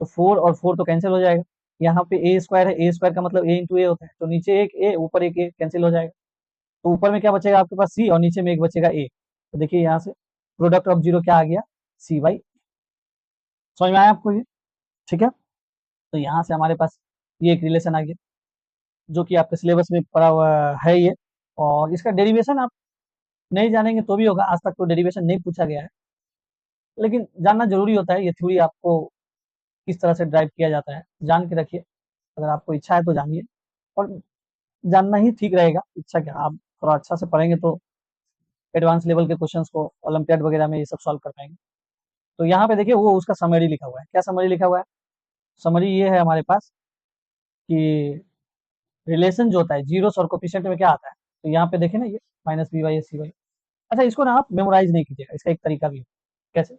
तो 4 और 4 तो कैंसिल हो जाएगा। यहाँ पे ए स्क्वायर है, ए स्क्वायर का मतलब ए इंटू ए होता है, तो नीचे एक ए ऊपर एक ए कैंसिल हो जाएगा। तो ऊपर में क्या बचेगा आपके पास, सी, और नीचे में एक बचेगा ए। तो देखिए यहाँ से प्रोडक्ट ऑफ जीरो क्या आ गया, cy। समझ में आया आपको ये। ठीक है, तो यहाँ से हमारे पास ये एक रिलेशन आ गया जो कि आपके सिलेबस में पढ़ा हुआ है ये, और इसका डेरिवेशन आप नहीं जानेंगे तो भी होगा, आज तक तो डेरिवेशन नहीं पूछा गया है, लेकिन जानना जरूरी होता है। ये थ्योरी आपको किस तरह से ड्राइव किया जाता है जान के रखिए, अगर आपको इच्छा है तो जानिए, और जानना ही ठीक रहेगा। इच्छा क्या, आप थोड़ा अच्छा से पढ़ेंगे तो एडवांस लेवल के क्वेश्चंस को ओलंपियाड वगैरह में ये सब सॉल्व कर पाएंगे। तो यहाँ पे देखिए वो उसका समरी लिखा हुआ है, क्या समरी लिखा हुआ है, समरी ये है हमारे पास कि रिलेशन जो होता है जीरोस और कोफिशिएंट में क्या आता है, तो यहाँ पे देखें ना ये -b/a/c/। अच्छा इसको ना आप मेमोराइज नहीं कीजिएगा, इसका एक तरीका भी है। कैसे,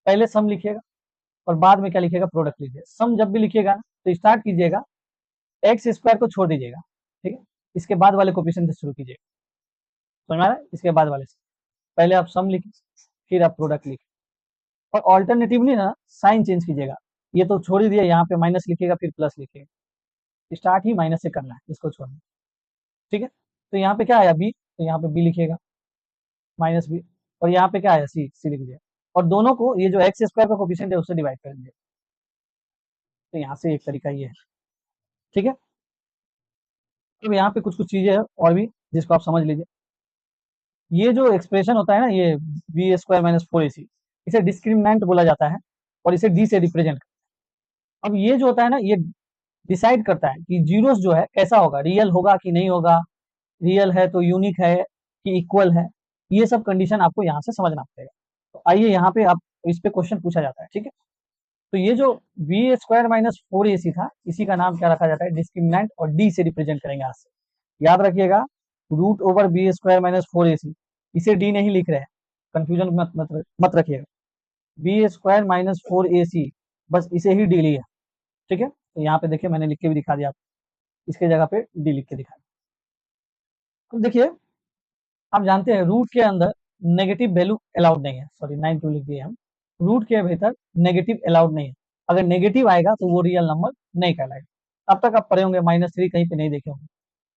पहले सम लिखिएगा और बाद में क्या लिखिएगा, प्रोडक्ट लीजिए। सम जब भी लिखिएगा ना तो स्टार्ट कीजिएगा एक्स स्क्वायर को छोड़ दीजिएगा, ठीक है, इसके बाद वाले कोफिशिएंट से शुरू कीजिएगा। समझ में आ रहा है, इसके बाद वाले से पहले आप सम लिखिए फिर आप प्रोडक्ट लिखिए, और ऑल्टरनेटिवली ना साइन चेंज कीजिएगा, ये तो छोड़ ही दिया, यहाँ पे माइनस लिखिएगा फिर प्लस लिखिएगा, स्टार्ट ही माइनस से करना है, इसको छोड़ना। ठीक है, तो यहाँ पे क्या आया बी, तो यहाँ पे बी लिखिएगा -b, और यहाँ पे क्या आया सी, सी लिख दिया, और दोनों को ये जो एक्स स्क्वायर का कोफिशिएंट है उससे डिवाइड कर दीजिए। तो यहाँ से एक तरीका ये है। ठीक है, अब यहाँ पे कुछ कुछ चीजें हैं और भी जिसको आप समझ लीजिए। ये जो एक्सप्रेशन होता है ना, ये बी स्क्वायर माइनस 4ac, इसे डिस्क्रिमिनेंट बोला जाता है, और इसे डी से रिप्रेजेंट। अब ये जो होता है ना, ये डिसाइड करता है कि जीरोस जो है कैसा होगा, रियल होगा कि नहीं होगा, रियल है तो यूनिक है कि इक्वल है। ये सब कंडीशन आपको यहाँ से समझना पड़ेगा। तो आइए यहाँ पे आप इस पे क्वेश्चन पूछा जाता है, ठीक है। तो ये जो बी स्क्वायर माइनस 4ac था, इसी का नाम क्या रखा जाता है, डिस्क्रिमिनेंट, और डी से रिप्रेजेंट करेंगे आज से। याद रखिएगा, root over B square minus 4ac, इसे डी नहीं लिख रहे हैं, कंफ्यूजन मत रखिएगा। बी स्क्वायर माइनस 4ac, बस इसे ही डी लिया, ठीक है। तो यहाँ पे देखिए मैंने लिख के भी दिखा दिया, इसके जगह पे डी लिख के दिखा दिया। तो देखिए, आप जानते हैं रूट के अंदर नेगेटिव वैल्यू अलाउड नहीं है, सॉरी 9 क्यों लिख दिए हम, रूट के भीतर नेगेटिव अलाउड नहीं है। अगर नेगेटिव आएगा तो वो रियल नंबर नहीं कहलाएगा। अब तक आप पढ़े होंगे -3 कहीं पे नहीं देखे होंगे,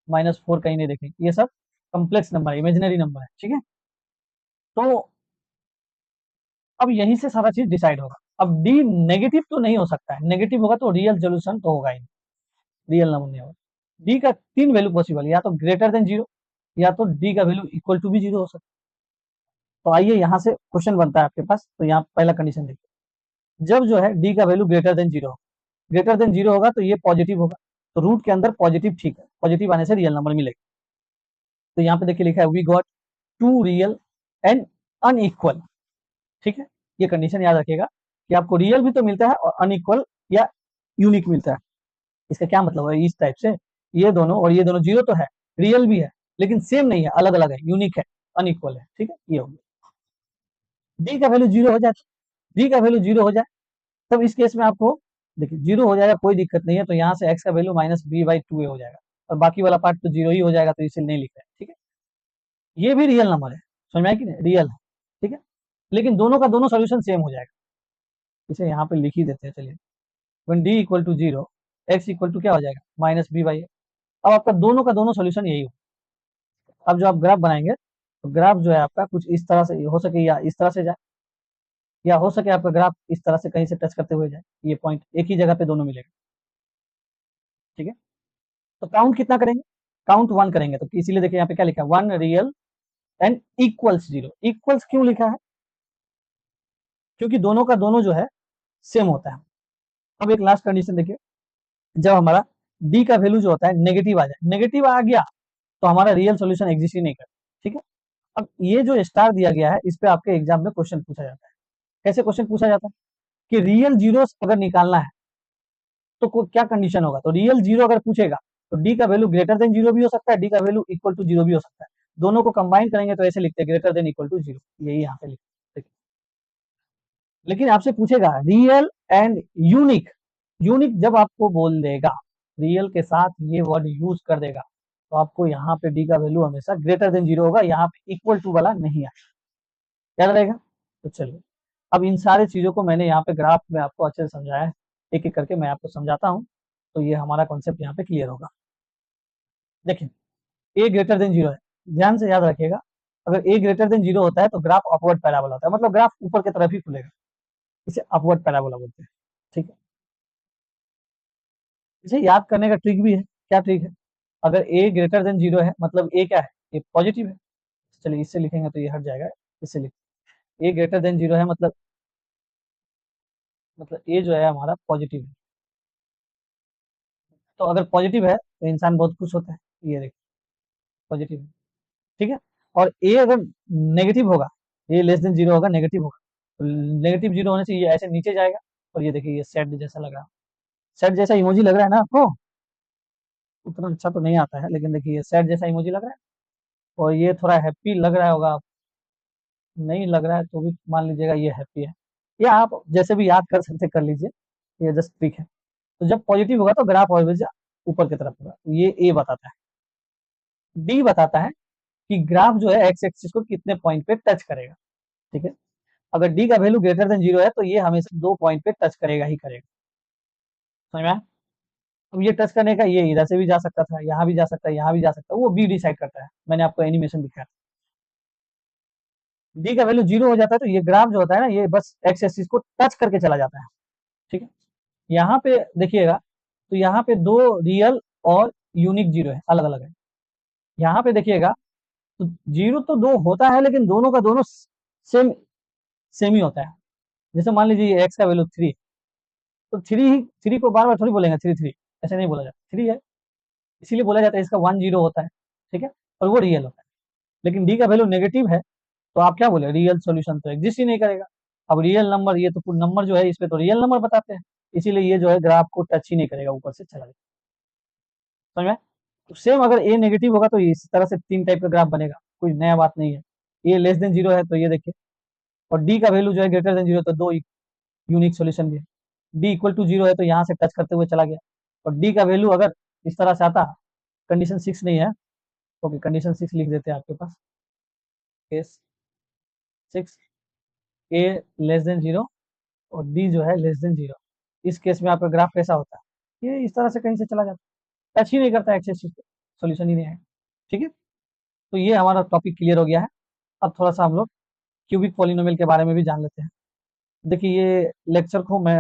-4 कहीं नहीं देखे, ये सब कम्प्लेक्स नंबर है, इमेजिनरी नंबर है, ठीक है। तो अब यहीं से सारा चीज डिसाइड होगा। अब डी नेगेटिव तो नहीं हो सकता है, नेगेटिव होगा तो रियल सोल्यूशन तो होगा ही, रियल नंबर नहीं होगा। डी का 3 वैल्यू पॉसिबल, या तो ग्रेटर देन 0, या तो डी का वैल्यू इक्वल टू भी 0 हो सकता है। तो आइए यहाँ से क्वेश्चन बनता है आपके पास। तो यहाँ पहला कंडीशन देखिए, जब जो है डी का value greater than 0, greater than 0 होगा तो ये पॉजिटिव होगा, तो रूट के अंदर पॉजिटिव, ठीक है, पॉजिटिव आने से रियल नंबर मिलेगा। तो यहाँ पे देखिए लिखा है we got 2 real and unequal, ठीक है। ये कंडीशन याद रखिएगा कि आपको रियल भी तो मिलता है और अनइक्वल या यूनिक मिलता है। इसका क्या मतलब है, इस टाइप से ये दोनों और ये दोनों 0 तो है, रियल भी है, लेकिन सेम नहीं है, अलग अलग है, यूनिक है, अनइक्वल है, ठीक है। ये हो गया, डी का वैल्यू 0 हो जाए, डी का वैल्यू 0 हो जाए, तब इस केस में आपको देखिए 0 हो जाएगा, कोई दिक्कत नहीं है। तो यहाँ से एक्स का वैल्यू -b/2a हो जाएगा, और बाकी वाला पार्ट तो 0 ही हो जाएगा, तो इसे नहीं लिख रहे हैं, ठीक है। ये भी रियल नंबर है, समझ में आया कि नहीं, रियल है, ठीक है। लेकिन दोनों का दोनों सोल्यूशन सेम हो जाएगा, इसे यहाँ पे लिख ही देते हैं, चलिए। when d equal to 0, X equal to क्या हो जाएगा, -b/a। अब आपका दोनों का दोनों सोल्यूशन यही हो। अब जो आप ग्राफ बनाएंगे, तो ग्राफ जो है आपका कुछ इस तरह से हो सके, या इस तरह से जाए, या हो सके आपका ग्राफ इस तरह से कहीं से टच करते हुए जाए, ये पॉइंट एक ही जगह पे दोनों मिलेगा, ठीक है। तो काउंट कितना करेंगे, काउंट 1 करेंगे, तो इसीलिए देखिए यहाँ पे क्या लिखा है, 1 रियल एंड इक्वल्स 0। इक्वल्स क्यों लिखा है, क्योंकि दोनों का दोनों जो है सेम होता है। अब एक लास्ट कंडीशन देखिए, जब हमारा डी का वैल्यू जो होता है नेगेटिव आ जाए, नेगेटिव आ गया तो हमारा रियल सॉल्यूशन एग्जिस्ट ही नहीं करता, ठीक है। अब ये जो स्टार दिया गया है, इस पे आपके एग्जाम में क्वेश्चन पूछा जाता है। कैसे क्वेश्चन पूछा जाता है कि रियल जीरोस अगर निकालना है तो क्या कंडीशन होगा, तो रियल 0 अगर पूछेगा तो डी का वैल्यू ग्रेटर देन 0 भी हो सकता है, डी का वैल्यू इक्वल टू 0 भी हो सकता है। दोनों को कंबाइन करेंगे तो ऐसे लिखते हैं ग्रेटर देन इक्वल टू 0, यही यहाँ पे लिखते। लेकिन आपसे पूछेगा रियल एंड यूनिक, यूनिक जब आपको बोल देगा, रियल के साथ ये वर्ड यूज कर देगा, तो आपको यहाँ पे डी का वैल्यू हमेशा ग्रेटर देन 0 होगा, यहाँ पे इक्वल टू वाला नहीं आएगा, याद रहेगा। तो चलिए, अब इन सारी चीजों को मैंने यहाँ पे ग्राफ में आपको अच्छे से समझाया है, एक एक करके मैं आपको समझाता हूँ, तो ये हमारा कॉन्सेप्ट यहाँ पे क्लियर होगा। देखिए, ए ग्रेटर देन 0 है, ध्यान से याद रखिएगा, अगर ए ग्रेटर देन 0 होता है तो ग्राफ अपवर्ड पैराबोला होता है, मतलब ग्राफ ऊपर की तरफ ही खुलेगा, इसे अपवर्ड पैराबोला बोलते हैं, ठीक है। इसे याद करने का ट्रिक भी है, क्या ट्रिक है, अगर ए ग्रेटर देन 0 है मतलब ए क्या है, ए पॉजिटिव है। चलिए इससे लिखेंगे तो ये हट जाएगा, इससे लिख, ए ग्रेटर देन 0 है मतलब ए जो है हमारा पॉजिटिव है। तो अगर पॉजिटिव है तो इंसान बहुत खुश होता है, ये देखिए पॉजिटिव है, ठीक है। और ए अगर नेगेटिव होगा, ए लेस देन 0 होगा, नेगेटिव होगा, तो नेगेटिव 0 होने से ये ऐसे नीचे जाएगा, और ये देखिए ये सेड जैसा लग रहा है, सेड जैसा इमोजी लग रहा है ना आपको, उतना अच्छा तो नहीं आता है, लेकिन देखिए ये सेड जैसा इमोजी लग रहा है, और ये थोड़ा हैप्पी लग रहा होगा, नहीं लग रहा है तो भी मान लीजिएगा ये हैप्पी है, या आप जैसे भी याद कर सकते कर लीजिए, ये जस्ट ट्रिक है। तो जब पॉजिटिव होगा तो ग्राफ ऑलवेज ऊपर की तरफ होगा, ये ए बताता है। डी बताता है कि ग्राफ जो है एक्स एक्सिस को कितने पॉइंट पे टच करेगा, ठीक है। अगर डी का वैल्यू ग्रेटर देन 0 है तो ये हमेशा 2 पॉइंट पे टच करेगा ही करेगा, समझ में आया? अब ये टच करने का, ये इधर से भी जा सकता था, यहाँ भी जा सकता है, यहाँ भी जा सकता है, वो बी डिसाइड करता है, मैंने आपको एनिमेशन दिखाया। डी का वैल्यू 0 हो जाता है तो ये ग्राफ जो होता है ना, ये बस एक्स एक्सिस को टच करके चला जाता है, ठीक है। यहाँ पे देखिएगा, तो यहाँ पे 2 रियल और यूनिक 0 है, अलग अलग है। यहाँ पे देखिएगा तो 0 तो 2 होता है, लेकिन दोनों का दोनों सेम सेम ही होता है। जैसे मान लीजिए एक्स का वैल्यू 3, तो 3 को बार बार थोड़ी बोलेंगे 3 ऐसे नहीं बोला जाता, 3 है इसीलिए बोला जाता है, इसका 1 0 होता है, ठीक है, और वो रियल होता है। लेकिन डी का वैल्यू नेगेटिव है, तो आप क्या बोले, रियल सॉल्यूशन तो एग्जिस्ट ही नहीं करेगा। अब रियल नंबर, ये तो नंबर जो है इस पे तो रियल नंबर बताते हैं, इसीलिए ये जो है ग्राफ को टच ही नहीं करेगा, ऊपर से चला जाएगा। समझ में? तो सेम अगर ए नेगेटिव होगा तो इस तरह से 3 टाइप का ग्राफ बनेगा, कोई नया बात नहीं है। ए लेस देन 0 है तो ये देखिए, और डी का वैल्यू जो है ग्रेटर देन 0 तो 2 यूनिक सॉल्यूशन भी है। डी इक्वल टू 0 है तो यहाँ से टच करते हुए चला गया, और डी का वैल्यू अगर इस तरह से आता, कंडीशन 6 नहीं है, ओके कंडीशन 6 लिख देते हैं आपके पास, केस 6, ए लेस देन 0 और डी जो है लेस देन 0। इस केस में आपका ग्राफ कैसा होता है, ये इस तरह से कहीं से चला जाता है, टच ही नहीं करता, एक्सेस सॉल्यूशन ही नहीं है। ठीक है, तो ये हमारा टॉपिक क्लियर हो गया है। अब थोड़ा सा हम लोग क्यूबिक पॉलिनोमियल के बारे में भी जान लेते हैं। देखिए ये लेक्चर को मैं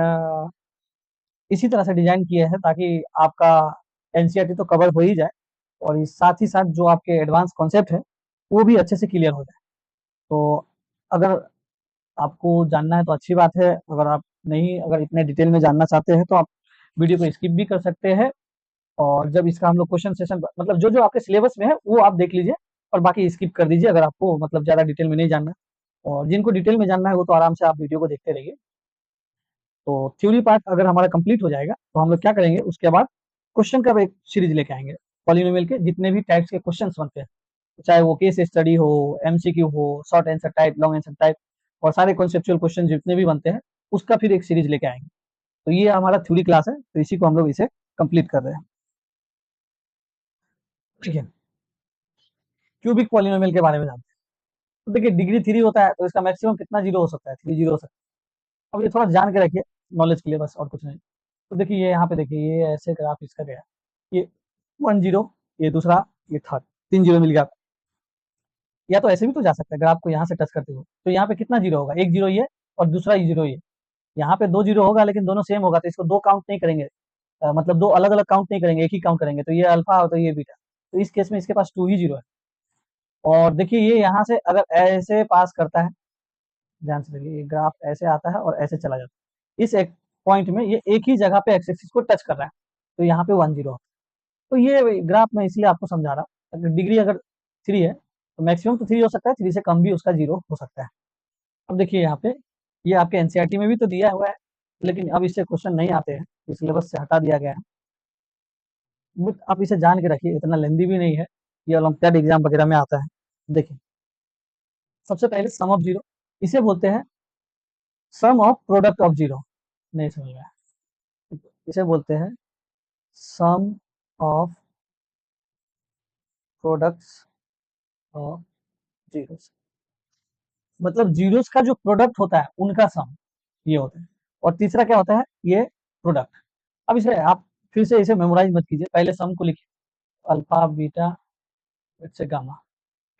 इसी तरह से डिजाइन किया है ताकि आपका एनसीईआरटी तो कवर हो ही जाए, और इस साथ ही साथ जो आपके एडवांस कॉन्सेप्ट है वो भी अच्छे से क्लियर हो जाए। तो अगर आपको जानना है तो अच्छी बात है, अगर आप नहीं, अगर इतने डिटेल में जानना चाहते हैं तो आप वीडियो को स्किप भी कर सकते हैं, और जब इसका हम लोग क्वेश्चन सेशन मतलब जो जो आपके सिलेबस में है वो आप देख लीजिए, और बाकी स्किप कर दीजिए अगर आपको मतलब ज़्यादा डिटेल में नहीं जानना। और जिनको डिटेल में जानना है वो तो आराम से आप वीडियो को देखते रहिए। तो थ्योरी पार्ट अगर हमारा कंप्लीट हो जाएगा तो हम लोग क्या करेंगे, उसके बाद क्वेश्चन का एक सीरीज लेके आएंगे, पॉलिनोमियल के जितने भी टाइप्स के क्वेश्चंस बनते हैं, चाहे वो केस स्टडी हो, एमसीक्यू हो, short answer type, long answer type, और सारे कॉन्सेप्चुअल क्वेश्चन जितने भी बनते हैं उसका फिर एक सीरीज लेके आएंगे। तो ये हमारा थ्योरी क्लास है, तो इसी को हम लोग इसे कंप्लीट कर रहे हैं। ठीक है, क्यूबिक पॉलिनोमियल के बारे में जानते हैं। तो देखिए डिग्री 3 होता है तो इसका मैक्सिमम कितना जीरो हो सकता है, 3 जीरो हो सकता है। अब ये थोड़ा जान के रखिए, नॉलेज के लिए बस, और कुछ नहीं। तो देखिए ये यहाँ पे देखिए, ये ऐसे ग्राफ इसका गया, ये 1 जीरो, ये दूसरा, ये थर्ड, 3 जीरो मिल गया। या तो ऐसे भी तो जा सकता है, ग्राफ को यहाँ से टच करते हुए, तो यहाँ पे कितना जीरो होगा, एक जीरो ये और दूसरा जीरो ये, यहाँ पे 2 जीरो होगा लेकिन दोनों सेम होगा तो इसको 2 काउंट नहीं करेंगे, मतलब 2 अलग अलग काउंट नहीं करेंगे, एक ही काउंट करेंगे, तो ये अल्फा और तो ये बीटा, तो इस केस में इसके पास 2 ही जीरो है। और देखिए ये यहाँ से अगर ऐसे पास करता है, ध्यान से देखिए, ये ग्राफ ऐसे आता है और ऐसे चला जाता है, इस एक पॉइंट में ये एक ही जगह पे एक्स एक्सिस को टच कर रहा है, तो यहाँ पे 1 जीरो। तो ये ग्राफ मैं इसलिए आपको समझा रहा हूँ, अगर डिग्री अगर 3 है तो मैक्सिमम तो 3 हो सकता है, 3 से कम भी उसका जीरो हो सकता है। अब देखिए यहाँ पे, ये आपके एनसीईआरटी में भी तो दिया हुआ है, लेकिन अब इससे क्वेश्चन नहीं आते हैं, इस सिलेबस से हटा दिया गया है। बट आप इसे जान के रखिए, इतना लेंदी भी नहीं है, ये ओलंपियाड एग्जाम वगैरह में आता है। देखिए सबसे पहले सम ऑफ जीरो, इसे बोलते हैं सम ऑफ प्रोडक्ट ऑफ जीरो, नहीं समझ में आया, इसे बोलते हैं सम ऑफ प्रोडक्ट्स ऑफ जीरो, मतलब जीरोस का जो प्रोडक्ट होता है उनका सम ये होता है। और तीसरा क्या होता है, ये प्रोडक्ट। अब इसे आप फिर से इसे मेमोराइज मत कीजिए, पहले सम को लिखिए, अल्फा बीटा फिर से गामा,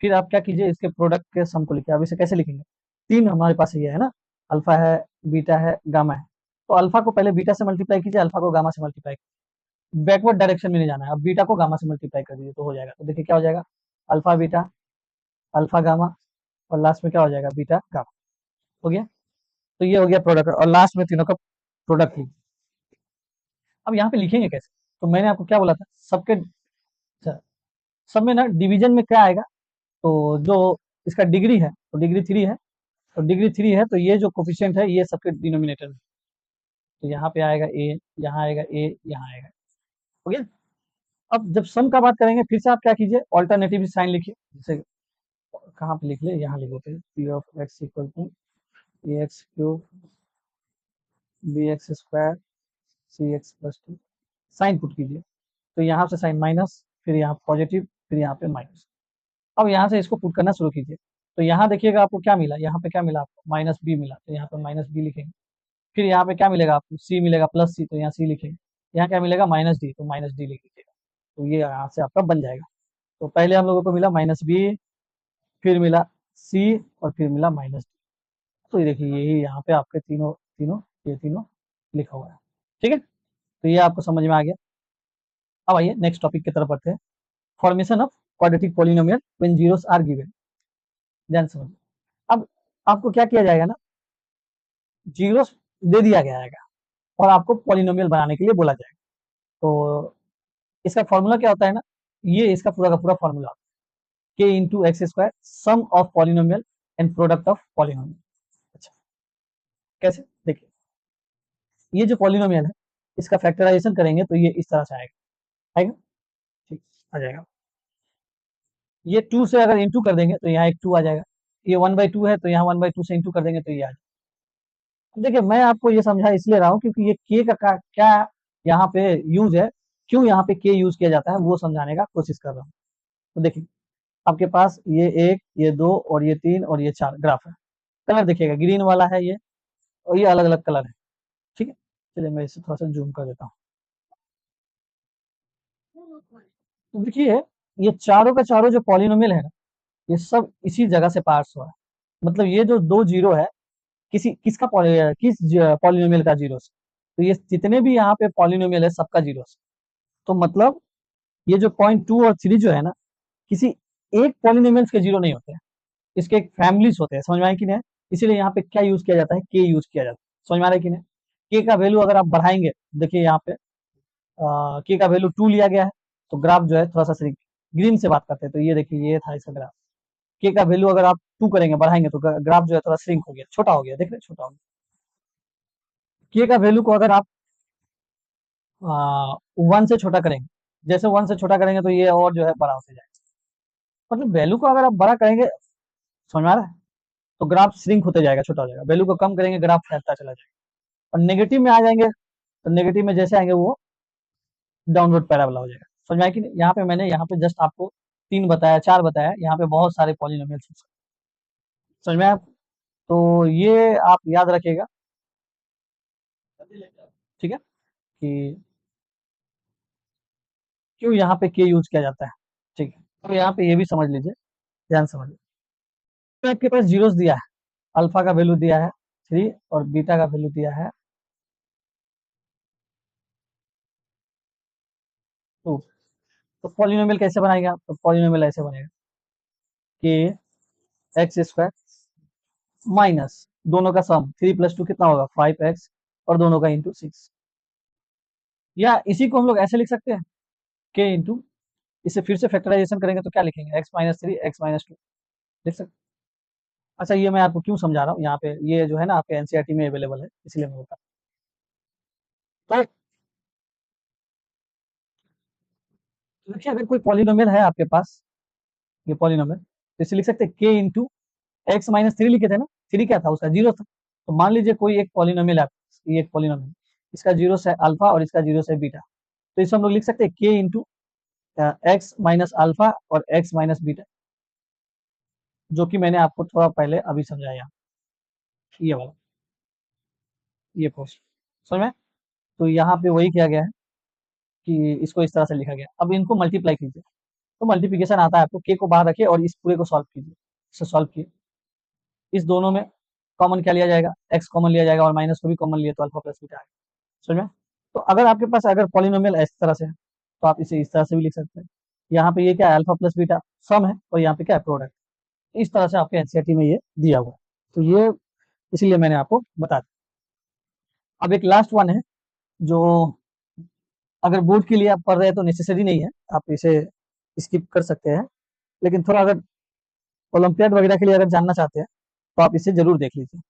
फिर आप क्या कीजिए, इसके प्रोडक्ट के सम को लिखिए। अब इसे कैसे लिखेंगे, 3 हमारे पास ये है ना, अल्फा है, बीटा है, गामा है, तो अल्फा को पहले बीटा से मल्टीप्लाई कीजिए, अल्फा को गामा से मल्टीप्लाई, बैकवर्ड डायरेक्शन में नहीं जाना है, अब बीटा को गामा से मल्टीप्लाई कर दीजिए तो हो जाएगा। तो देखिए क्या हो जाएगा, अल्फा बीटा, अल्फा गामा, और लास्ट में क्या हो जाएगा, बीटा गामा, हो गया। तो ये हो गया प्रोडक्ट, और लास्ट में तीनों का प्रोडक्ट लिख। अब यहाँ पे लिखेंगे कैसे, तो मैंने आपको क्या बोला था, सबके सब में ना डिवीजन में क्या आएगा, तो जो इसका डिग्री है तो डिग्री 3 है, तो डिग्री 3 है तो ये जो कोफिशिएंट है ये सबके डिनोमिनेटर में, तो यहाँ पे आएगा ए, यहाँ आएगा ए, यहाँ आएगा, हो गया। अब जब सम का बात करेंगे फिर से आप क्या कीजिए, ऑल्टरनेटिव साइन लिखिए, जैसे कहाँ पे लिख ले, यहाँ लिख लेते हैं, P of X equal to A X cube B X square C X plus 2, sign put कीजिए, तो यहाँ से साइन माइनस, फिर यहाँ पॉजिटिव, फिर यहाँ पे माइनस। अब यहाँ से इसको पुट करना शुरू कीजिए, तो यहाँ देखिएगा आपको क्या मिला, यहाँ पे क्या मिला आपको, माइनस बी मिला, तो यहाँ पे माइनस बी लिखेंगे। फिर यहाँ पे क्या मिलेगा आपको, सी मिलेगा प्लस सी, तो यहाँ सी लिखेंगे। यहाँ क्या मिलेगा, माइनस डी, तो माइनस डी लिख लीजिएगा, तो ये यहाँ से आपका बन जाएगा। तो पहले हम लोगों को मिला माइनस बी, फिर मिला सी, और फिर मिला माइनस डी। तो ये देखिए यही यहाँ पे आपके तीनों तीनों ये तीनों लिखा हुआ है। ठीक है, तो ये आपको समझ में आ गया। अब आइए नेक्स्ट टॉपिक की तरफ बढ़ते हैं, formation of quadratic polynomial when zeros are given. ध्यान समझिए, अब आपको क्या किया जाएगा ना, जीरोस दे दिया गया है और आपको पॉलिनोमियल बनाने के लिए बोला जाएगा। तो इसका फॉर्मूला क्या होता है ना, ये इसका पूरा का पूरा formula, K into X square sum of polynomial and product of polynomial. अच्छा, कैसे देखिए, ये जो पॉलिनोमियल है इसका फैक्टराइजेशन करेंगे तो ये इस तरह से आएगा, आएगा, ठीक, आ जाएगा। ये 2 से अगर इंटू कर देंगे तो यहाँ एक 2 आ जाएगा, ये 1/2 है तो यहाँ 1/2 से इंटू कर देंगे तो ये आ जाएगा। देखिए मैं आपको ये समझा इसलिए रहा हूँ क्योंकि ये के का क्या यहाँ पे यूज है, क्यों यहाँ पे के यूज किया जाता है वो समझाने का कोशिश कर रहा हूँ। तो देखिए आपके पास ये 1, ये 2 और ये 3 और ये 4 ग्राफ है। कलर देखिएगा ग्रीन वाला है ये, और ये अलग अलग कलर है, ठीक है। चलिए मैं इसे थोड़ा सा जूम कर देता हूँ। तो देखिए ये चारों का चारों जो पॉलिनोमियल है ना, ये सब इसी जगह से पास हुआ है। मतलब ये जो दो जीरो है किसका किस पॉलिनोमियल का जीरो से, तो ये जितने भी यहाँ पे पॉलिनोमियल है सबका जीरो से। तो मतलब ये जो पॉइंट 2 और 3 जो है ना, किसी एक पॉलिनोमियल्स के जीरो नहीं होते हैं, इसके एक फैमिलीज होते हैं। समझ में आया कि नहीं? इसीलिए यहाँ पे क्या यूज किया जाता है, के यूज किया जाता है। समझ में आ रहा है कि नहीं? के का वैल्यू अगर आप बढ़ाएंगे, देखिए यहाँ पे के का वैल्यू 2 लिया गया है तो ग्राफ जो है थोड़ा सा श्रिंक, ग्रीन से बात करते हैं तो ये देखिए ये था इसका ग्राफ। के का वैल्यू अगर आप 2 करेंगे बढ़ाएंगे तो ग्राफ जो है थोड़ा श्रिंक हो गया, छोटा हो गया, देख रहे हैं छोटा हो गया। के का वैल्यू को अगर आप 1 से छोटा करेंगे, जैसे 1 से छोटा करेंगे तो ये और जो है बड़ा होते जाएगा। मतलब वैल्यू को अगर आप बड़ा करेंगे, समझ में आ रहा है, तो ग्राफ श्रिंक होते जाएगा, छोटा हो जाएगा। वैल्यू को कम करेंगे ग्राफ फैलता चला जाएगा। और नेगेटिव में आ जाएंगे तो नेगेटिव में जैसे आएंगे वो डाउनवर्ड पैराबोला हो जाएगा। समझ में आया कि नहीं? यहाँ पे मैंने यहाँ पे जस्ट आपको 3 बताया, 4 बताया, यहाँ पे बहुत सारे पॉलिनोमियल्स हैं। समझ में आया आपको? तो ये आप याद रखिएगा, ठीक है, कि क्यों यहाँ पे के यूज किया जाता है। ठीक है, तो यहाँ पे ये भी समझ लीजिए, ध्यान से समझिए। तो आपके पास जीरोस दिया है, अल्फा का वैल्यू दिया है 3 और बीटा का वैल्यू दिया है 2। तो पॉलिनोमियल कैसे बनाएंगे आप? तो पॉलिनोमियल ऐसे बनेगा कि एक्स स्क्वायर माइनस दोनों का सम 3 + 2 कितना होगा 5x, और दोनों का इंटू 6। या इसी को हम लोग ऐसे लिख सकते हैं के इंटू, इसे फिर से फैक्टराइजेशन करेंगे तो क्या लिखेंगे x-3 x-2 लिख सकते। अच्छा ये मैं आपको क्यों समझा रहा हूँ, यहाँ पे ये जो है ना आपके एनसीईआरटी में अवेलेबल है इसलिए मैं बता। तो देखिए अगर कोई पॉलिनोमियल है आपके पास, ये पॉलिनोमियल, तो इसे लिख सकते हैं के इंटू x-3 लिखे थे ना, 3 क्या था उसका जीरो था। तो मान लीजिए कोई एक पॉलिनोमियल है, ये एक पॉलिनोमियल, इसका जीरो से अल्फा और इसका जीरो से बीटा, तो इसे हम लोग लिख सकते हैं के इंटू एक्स माइनस अल्फा और एक्स माइनस बीटा, जो कि मैंने आपको थोड़ा पहले अभी समझाया, ये वाला, ये पोस्ट। समझ में? तो यहाँ पे वही किया गया है कि इसको इस तरह से लिखा गया। अब इनको मल्टीप्लाई कीजिए, तो मल्टीप्लिकेशन आता है आपको, के को बाहर रखिए और इस पूरे को सॉल्व कीजिए। इसे सॉल्व किए, इस दोनों में कॉमन क्या लिया जाएगा, एक्स कॉमन लिया जाएगा और माइनस को भी कॉमन लिए तो अल्फा प्लस बीटा आएगा। समझ में? तो अगर आपके पास अगर पॉलिनोमियल इस तरह से है तो आप इसे इस तरह से भी लिख सकते हैं। यहाँ पे ये क्या है, अल्फा प्लस बीटा सम है, और यहाँ पे क्या है, प्रोडक्ट। इस तरह से आपके एनसीईआरटी में ये दिया हुआ है। तो ये इसलिए मैंने आपको बता दिया। अब एक लास्ट वन है जो अगर बोर्ड के लिए आप पढ़ रहे हैं तो नेसेसरी नहीं है, आप इसे स्किप कर सकते हैं। लेकिन थोड़ा अगर ओलंपियाड वगैरह के लिए अगर जानना चाहते हैं तो आप इसे जरूर देख लीजिए,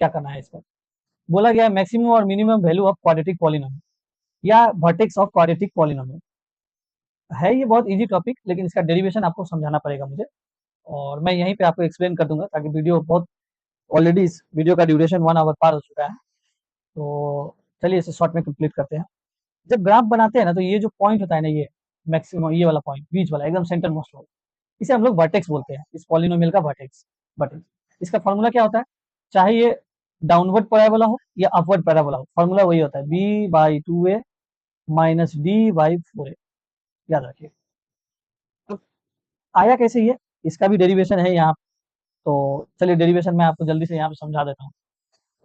क्या करना है इसका। बोला गया है मैक्सिमम और minimum value of quadratic polynomial या वर्टेक्स ऑफ क्वाड्रेटिक पॉलिनोमियल। है ये बहुत इजी टॉपिक, लेकिन इसका डेरिवेशन आपको समझाना पड़ेगा मुझे, और मैं यहीं पे आपको एक्सप्लेन कर दूंगा ताकि वीडियो बहुत, ऑलरेडी इस वीडियो का ड्यूरेशन 1 आवर पार हो चुका है। तो चलिए इसे शॉर्ट में कंप्लीट करते हैं। जब ग्राफ बनाते हैं ना तो ये जो पॉइंट होता है ना, ये मैक्सिमम ये वाला पॉइंट बीच वाला एकदम सेंटर मोस्ट वाला, इसे हम लोग वर्टेक्स बोलते हैं, इस पॉलिनोमियल का वर्टेक्स। वर्टेक्स इसका फॉर्मूला क्या होता है, चाहे ये डाउनवर्ड पैराबोला हो या अपवर्ड पैराबोला हो, फॉर्मूला वही होता है b/2a माइनस d/4a। याद रखिए। तो आया कैसे ये, इसका भी डेरिवेशन है यहाँ। तो चलिए डेरिवेशन मैं आपको जल्दी से यहाँ पे समझा देता हूँ।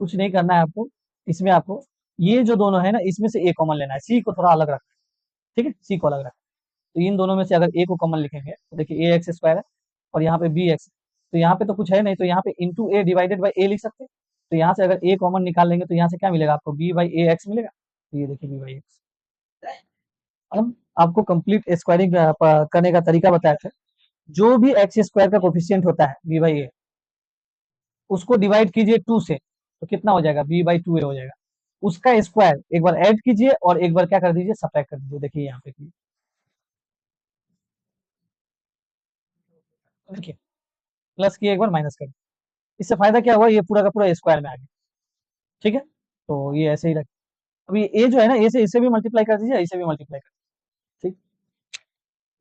कुछ नहीं करना है आपको, इसमें आपको ये जो दोनों है ना इसमें से ए कॉमन लेना है, सी को थोड़ा अलग रखना है, ठीक है, सी को अलग रखना है। तो इन दोनों में से अगर ए को कॉमन लिखेंगे तो देखिए ए एक्स स्क्वायर है और यहाँ पे बी एक्स, तो यहाँ पे तो कुछ है नहीं, तो यहाँ पे इंटू ए डिवाइडेड बाई ए लिख सकते हैं। तो यहाँ से अगर ए कॉमन निकाल लेंगे तो यहाँ से क्या मिलेगा आपको, बी बाई ए एक्स मिलेगा। तो ये देखिए बी बाई एक्स। अब आपको कंप्लीट स्क्वायरिंग करने का तरीका बताया था, जो भी एक्स स्क्वायर का कोफिशियंट होता है बी बाई ए, उसको डिवाइड कीजिए 2 से, तो कितना हो जाएगा, b/2a हो जाएगा। उसका स्क्वायर एक बार ऐड कीजिए और एक बार क्या कर दीजिए, सब्ट्रैक्ट कर दीजिए। देखिए यहाँ पे देखिए प्लस किए एक बार माइनस कर दिया। इससे फायदा क्या हुआ, ये पूरा का पूरा स्क्वायर में आ गया। ठीक है, तो ये ऐसे ही रख। अभी ए जो है ना, ए से इसे भी मल्टीप्लाई कर दीजिए, इसे भी मल्टीप्लाई कर दीजिए। ठीक,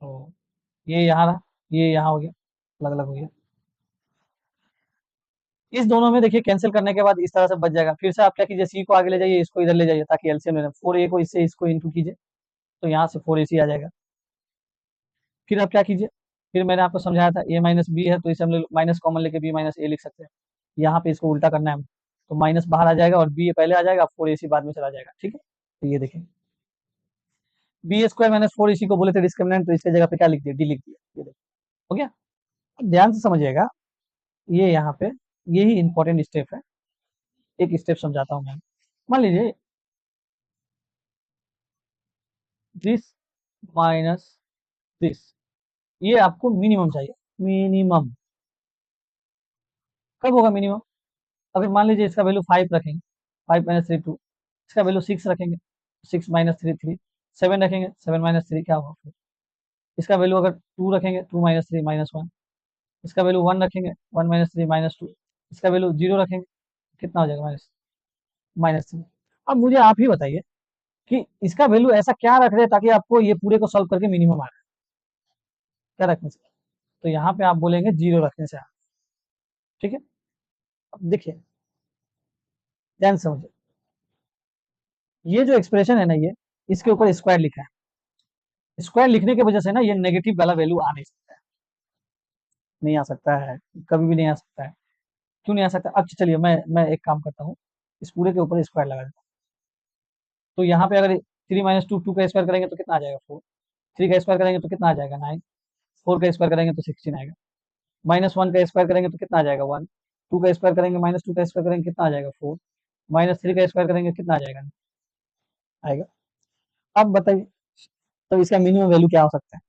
तो ये यहाँ रहा, ये यहाँ हो गया, अलग अलग हो गया। इस दोनों में देखिए कैंसिल करने के बाद इस तरह से बच जाएगा। फिर से आप क्या कीजिए, सी को आगे ले जाइए, इसको इधर ले जाइए, ताकि एलसीएम लेना, 4a को इससे इसको इंटू कीजिए, तो यहाँ से 4ac आ जाएगा। फिर आप क्या कीजिए, फिर मैंने आपको समझाया था a माइनस बी है, तो इसे हम लोग माइनस कॉमन लेके b माइनस ए लिख सकते हैं। यहाँ पे इसको उल्टा करना है हमें, तो माइनस बाहर आ जाएगा और b पहले आ जाएगा, 4ac बाद में चला जाएगा। ठीक है, तो ये देखें, बी स्क्वायर माइनस 4ac को बोले थे डिस्क्रिमिनेंट, तो इसके जगह पे क्या लिख दिया, डी लिख दिया। ये देखो हो गया। अब ध्यान से समझिएगा, ये यहाँ पे यही इंपॉर्टेंट स्टेप है। एक स्टेप समझाता हूँ मैं। मान लीजिए दिस माइनस दिस, ये आपको मिनिमम चाहिए, मिनिमम कब होगा मिनिमम, अगर मान लीजिए इसका वैल्यू 5 रखेंगे, 5 माइनस 3 2, इसका वैल्यू 6 रखेंगे, 6 माइनस 3 3, 7 रखेंगे, 7 माइनस 3 क्या होगा फिर? इसका वैल्यू अगर 2 रखेंगे, 2 माइनस 3 माइनस 1, इसका वैल्यू 1 रखेंगे, 1 माइनस 3 माइनस 2, इसका वैल्यू 0 रखेंगे, कितना हो जाएगा, माइनस माइनस 3। अब मुझे आप ही बताइए कि इसका वैल्यू ऐसा क्या रख रहे हैं ताकि आपको ये पूरे को सॉल्व करके मिनिमम आ रहा है, क्या रखने से? तो यहाँ पे आप बोलेंगे 0 रखने से। ठीक है, अब देखिए ध्यान से समझिए, ये जो एक्सप्रेशन है ना, ये इसके ऊपर स्क्वायर लिखा है। स्क्वायर लिखने की वजह से ना ये नेगेटिव वाला वैल्यू आ नहीं सकता है, नहीं आ सकता है, कभी भी नहीं आ सकता है। क्यों नहीं आ सकता? अब चलिए मैं एक काम करता हूँ, इस पूरे के ऊपर स्क्वायर लगा देता हूँ। तो यहाँ पे अगर 3 माइनस टू, 2 का स्क्वायर करेंगे तो कितना आ जाएगा, 4। 3 का स्क्वायर करेंगे तो कितना आ जाएगा, 9। 4 का स्क्वायर करेंगे तो 16 आएगा। माइनस 1 का स्क्वायर करेंगे तो कितना आ जाएगा, 1। 2 का स्क्वायर करेंगे, माइनस 2 का स्क्वायर करेंगे कितना आ जाएगा, 4। माइनस 3 का स्क्वायर करेंगे कितना आ जाएगा, आएगा। अब बताइए, तो इसका मिनिमम वैल्यू क्या हो सकता है?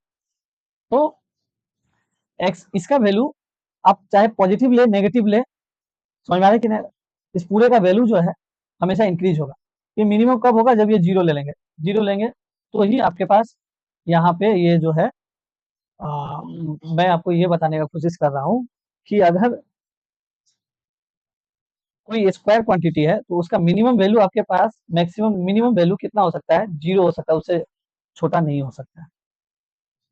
तो एक्स, इसका वैल्यू आप चाहे पॉजिटिव ले नेगेटिव ले, समझ में आ रहा है कि नहीं? इस पूरे का वैल्यू जो है हमेशा इंक्रीज होगा। ये मिनिमम कब होगा, जब ये जीरो ले लेंगे। जीरो लेंगे तो ही आपके पास यहाँ पे ये जो है, मैं आपको ये बताने का कोशिश कर रहा हूँ कि अगर कोई स्क्वायर क्वांटिटी है तो उसका मिनिमम वैल्यू आपके पास, मैक्सिमम मिनिमम वैल्यू कितना हो सकता है, जीरो हो सकता है, उससे छोटा नहीं हो सकता है।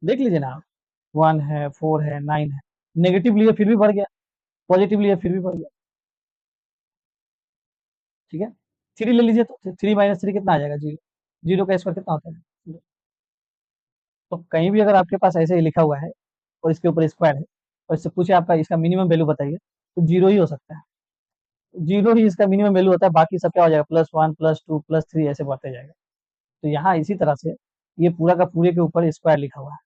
देख लीजिए ना आप, 1 है, 4 है, 9 है, नेगेटिव लिए फिर भी बढ़ गया, पॉजिटिव लिए फिर भी बढ़ गया। ठीक है, 3 ले लीजिए, तो 3 माइनस 3 कितना आ जाएगा, जीरो। जीरो का स्क्वायर कितना होता है, जीरो। तो कहीं भी अगर आपके पास ऐसे ही लिखा हुआ है और इसके ऊपर स्क्वायर है और इससे पूछे आपका इसका मिनिमम वैल्यू बताइए, तो जीरो ही हो सकता है। जीरो ही इसका मिनिमम वैल्यू होता है, बाकी सब क्या हो जाएगा, +1 +2 +3 ऐसे बढ़ते जाएगा। तो यहाँ इसी तरह से ये पूरा का पूरे के ऊपर स्क्वायर लिखा हुआ है,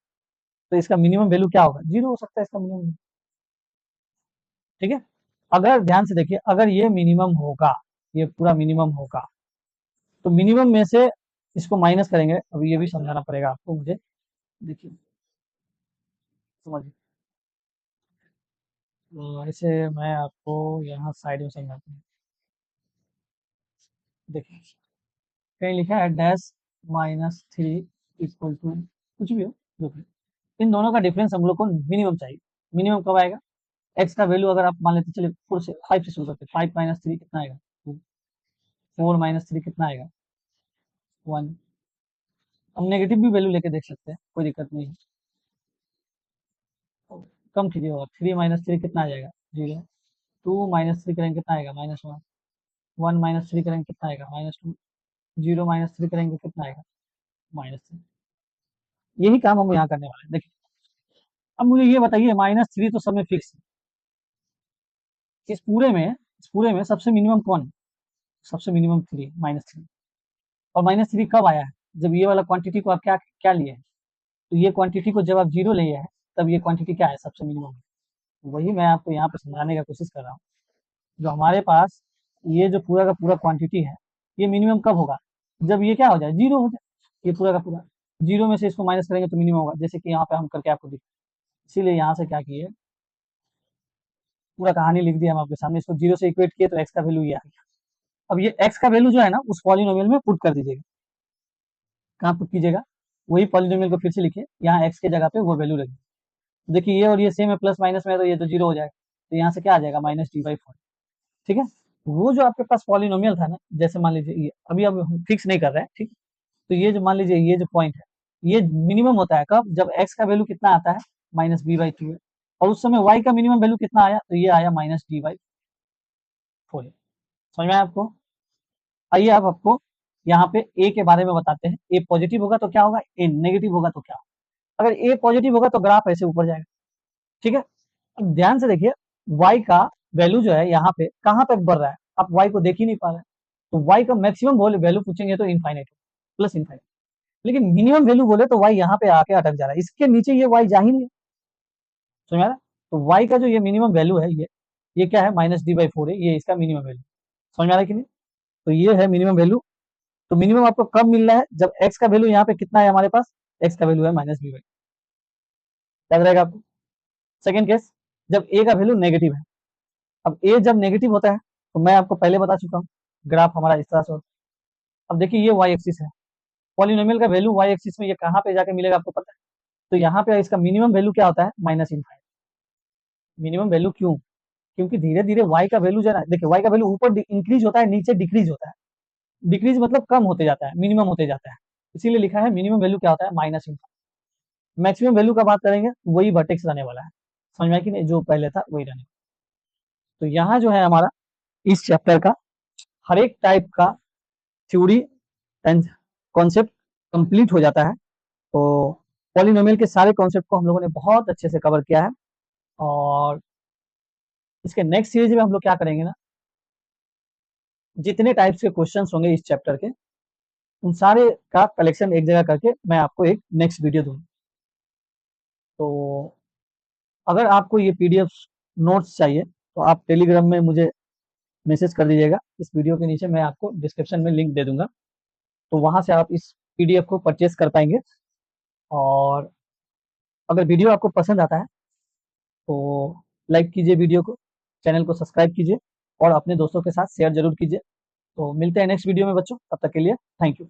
तो इसका मिनिमम वैल्यू क्या होगा, जीरो हो सकता है इसका मिनिमम। ठीक है, अगर ध्यान से देखिए, अगर ये मिनिमम होगा, ये पूरा मिनिमम होगा, तो मिनिमम में से इसको माइनस करेंगे। अभी ये भी समझाना पड़ेगा आपको मुझे, देखिए समझिए। ऐसे मैं आपको यहाँ साइड में समझाता हूँ। देखिए कहीं लिखा है -3 इक्वल टू कुछ भी हो, जो भी, इन दोनों का डिफरेंस हम लोग को मिनिमम चाहिए। मिनिमम कब आएगा, एक्स का वैल्यू अगर आप मान लेते, चलिए 4 से 5 से शुरू करते हैं, 5 माइनस 3 कितना आएगा, 2। 4 माइनस 3 कितना आएगा, 1। हम नेगेटिव भी वैल्यू लेके देख सकते हैं, कोई दिक्कत नहीं है। तो कम कीजिए, और 3 माइनस 3 कितना आ जाएगा, 0। 2 माइनस 3 करेंगे कितना आएगा, -1। 1 माइनस 3 करेंगे कितना आएगा, -2। 0 माइनस 3 करेंगे कितना आएगा, -3। यही काम हम यहाँ करने वाले हैं। देखिए अब मुझे ये बताइए, -3 तो सब में फिक्स है, इस पूरे में सबसे मिनिमम कौन है, सबसे मिनिमम 3, -3। और -3 कब आया है, जब ये वाला क्वांटिटी को आप क्या क्या लिए हैं, तो ये क्वांटिटी को जब आप जीरो लिए हैं, तब ये क्वांटिटी क्या है, सबसे मिनिमम है। वही मैं आपको यहाँ पे समझाने का कोशिश कर रहा हूँ। जो हमारे पास ये जो पूरा का पूरा क्वांटिटी है, ये मिनिमम कब होगा, जब ये क्या हो जाए, जीरो हो जाए। ये पूरा का पूरा जीरो में से इसको माइनस करेंगे तो मिनिमम होगा, जैसे कि यहाँ पे हम करके आपको दिखा। इसीलिए यहाँ से क्या किए, पूरा कहानी लिख दिया हम आपके सामने, इसको 0 से इक्वेट किए तो x का वैल्यू ये आ गया। अब ये x का वैल्यू जो है ना उस पॉलिनोमियल में पुट कर दीजिएगा। कहाँ पुट कीजिएगा? वही पॉलिनोमियल को फिर से लिखिए, यहाँ x के जगह पे वो वैल्यू रखिए। देखिए ये और ये सेम है, प्लस माइनस में है तो ये तो 0 हो जाएगा, तो यहाँ से क्या आ जाएगा -d/4। ठीक है, वो जो आपके पास पॉलिनोमियल था ना, जैसे मान लीजिए ये अभी अब हम फिक्स नहीं कर रहे हैं, ठीक, तो ये जो मान लीजिए ये जो पॉइंट है ये मिनिमम होता है कब? जब x का वैल्यू कितना आता है -b/2 है, और उस समय y का मिनिमम वैल्यू कितना आया? तो ये आया -d/4। समझ में आया आपको? आइए अब आपको यहाँ पे a के बारे में बताते हैं। a पॉजिटिव होगा तो क्या होगा, a नेगेटिव होगा तो क्या होगा। अगर a पॉजिटिव होगा तो ग्राफ ऐसे ऊपर जाएगा। ठीक है, अब ध्यान से देखिए y का वैल्यू जो है यहाँ पे कहाँ तक बढ़ रहा है, आप y को देख ही नहीं पा रहे हैं। तो y का मैक्सिमम वैल्यू पूछेंगे तो इनफाइनाइट प्लस इनफाइनाइट, लेकिन मिनिमम वैल्यू बोले तो y यहाँ पे आके अटक जा रहा है, इसके नीचे ये y जा ही नहीं है। समझ में आ रहा है? तो y का जो ये मिनिमम वैल्यू है ये क्या है, -d/4 है, ये इसका मिनिमम वैल्यू। समझ में आ रहा है कि नहीं? तो ये है मिनिमम वैल्यू। तो मिनिमम आपको कब मिल रहा है? जब x का वैल्यू यहाँ पे कितना है हमारे पास, x का वैल्यू है -b/2। याद रहेगा आपको? सेकंड केस, जब a का वैल्यू नेगेटिव है। अब a जब नेगेटिव होता है तो मैं आपको पहले बता चुका हूँ, ग्राफ हमारा इस तरह से होता है। अब देखिए ये y एक्सिस है, पॉलिनोमियल का वैल्यू y एक्सिस में ये कहाँ पे जाके मिलेगा आपको पता है? तो यहाँ पे इसका मिनिमम वैल्यू क्या होता है, -∞। मिनिमम वैल्यू क्यों? क्योंकि धीरे धीरे y का वैल्यू जो है ना, देखिए y का वैल्यू ऊपर इंक्रीज होता है, नीचे डिक्रीज होता है। डिक्रीज मतलब कम होते जाता है, मिनिमम होते जाता है, इसीलिए लिखा है मिनिमम वैल्यू क्या होता है, -∞। मैक्सिमम वैल्यू का बात करेंगे वही वर्टेक्स रहने वाला है। समझ में आया कि नहीं? जो पहले था वही रहने। तो यहाँ जो है हमारा इस चैप्टर का हर एक टाइप का थ्योरी एंड कॉन्सेप्ट कंप्लीट हो जाता है। तो पॉलिनोमियल के सारे कॉन्सेप्ट को हम लोगों ने बहुत अच्छे से कवर किया है। और इसके नेक्स्ट सीरीज में हम लोग क्या करेंगे ना, जितने टाइप्स के क्वेश्चंस होंगे इस चैप्टर के उन सारे का कलेक्शन एक जगह करके मैं आपको एक नेक्स्ट वीडियो दूंगा। तो अगर आपको ये पीडीएफ नोट्स चाहिए तो आप टेलीग्राम में मुझे मैसेज कर दीजिएगा, इस वीडियो के नीचे मैं आपको डिस्क्रिप्शन में लिंक दे दूंगा, तो वहां से आप इस पीडीएफ को परचेज कर पाएंगे। और अगर वीडियो आपको पसंद आता है तो लाइक कीजिए वीडियो को, चैनल को सब्सक्राइब कीजिए और अपने दोस्तों के साथ शेयर जरूर कीजिए। तो मिलते हैं नेक्स्ट वीडियो में बच्चों, तब तक के लिए थैंक यू।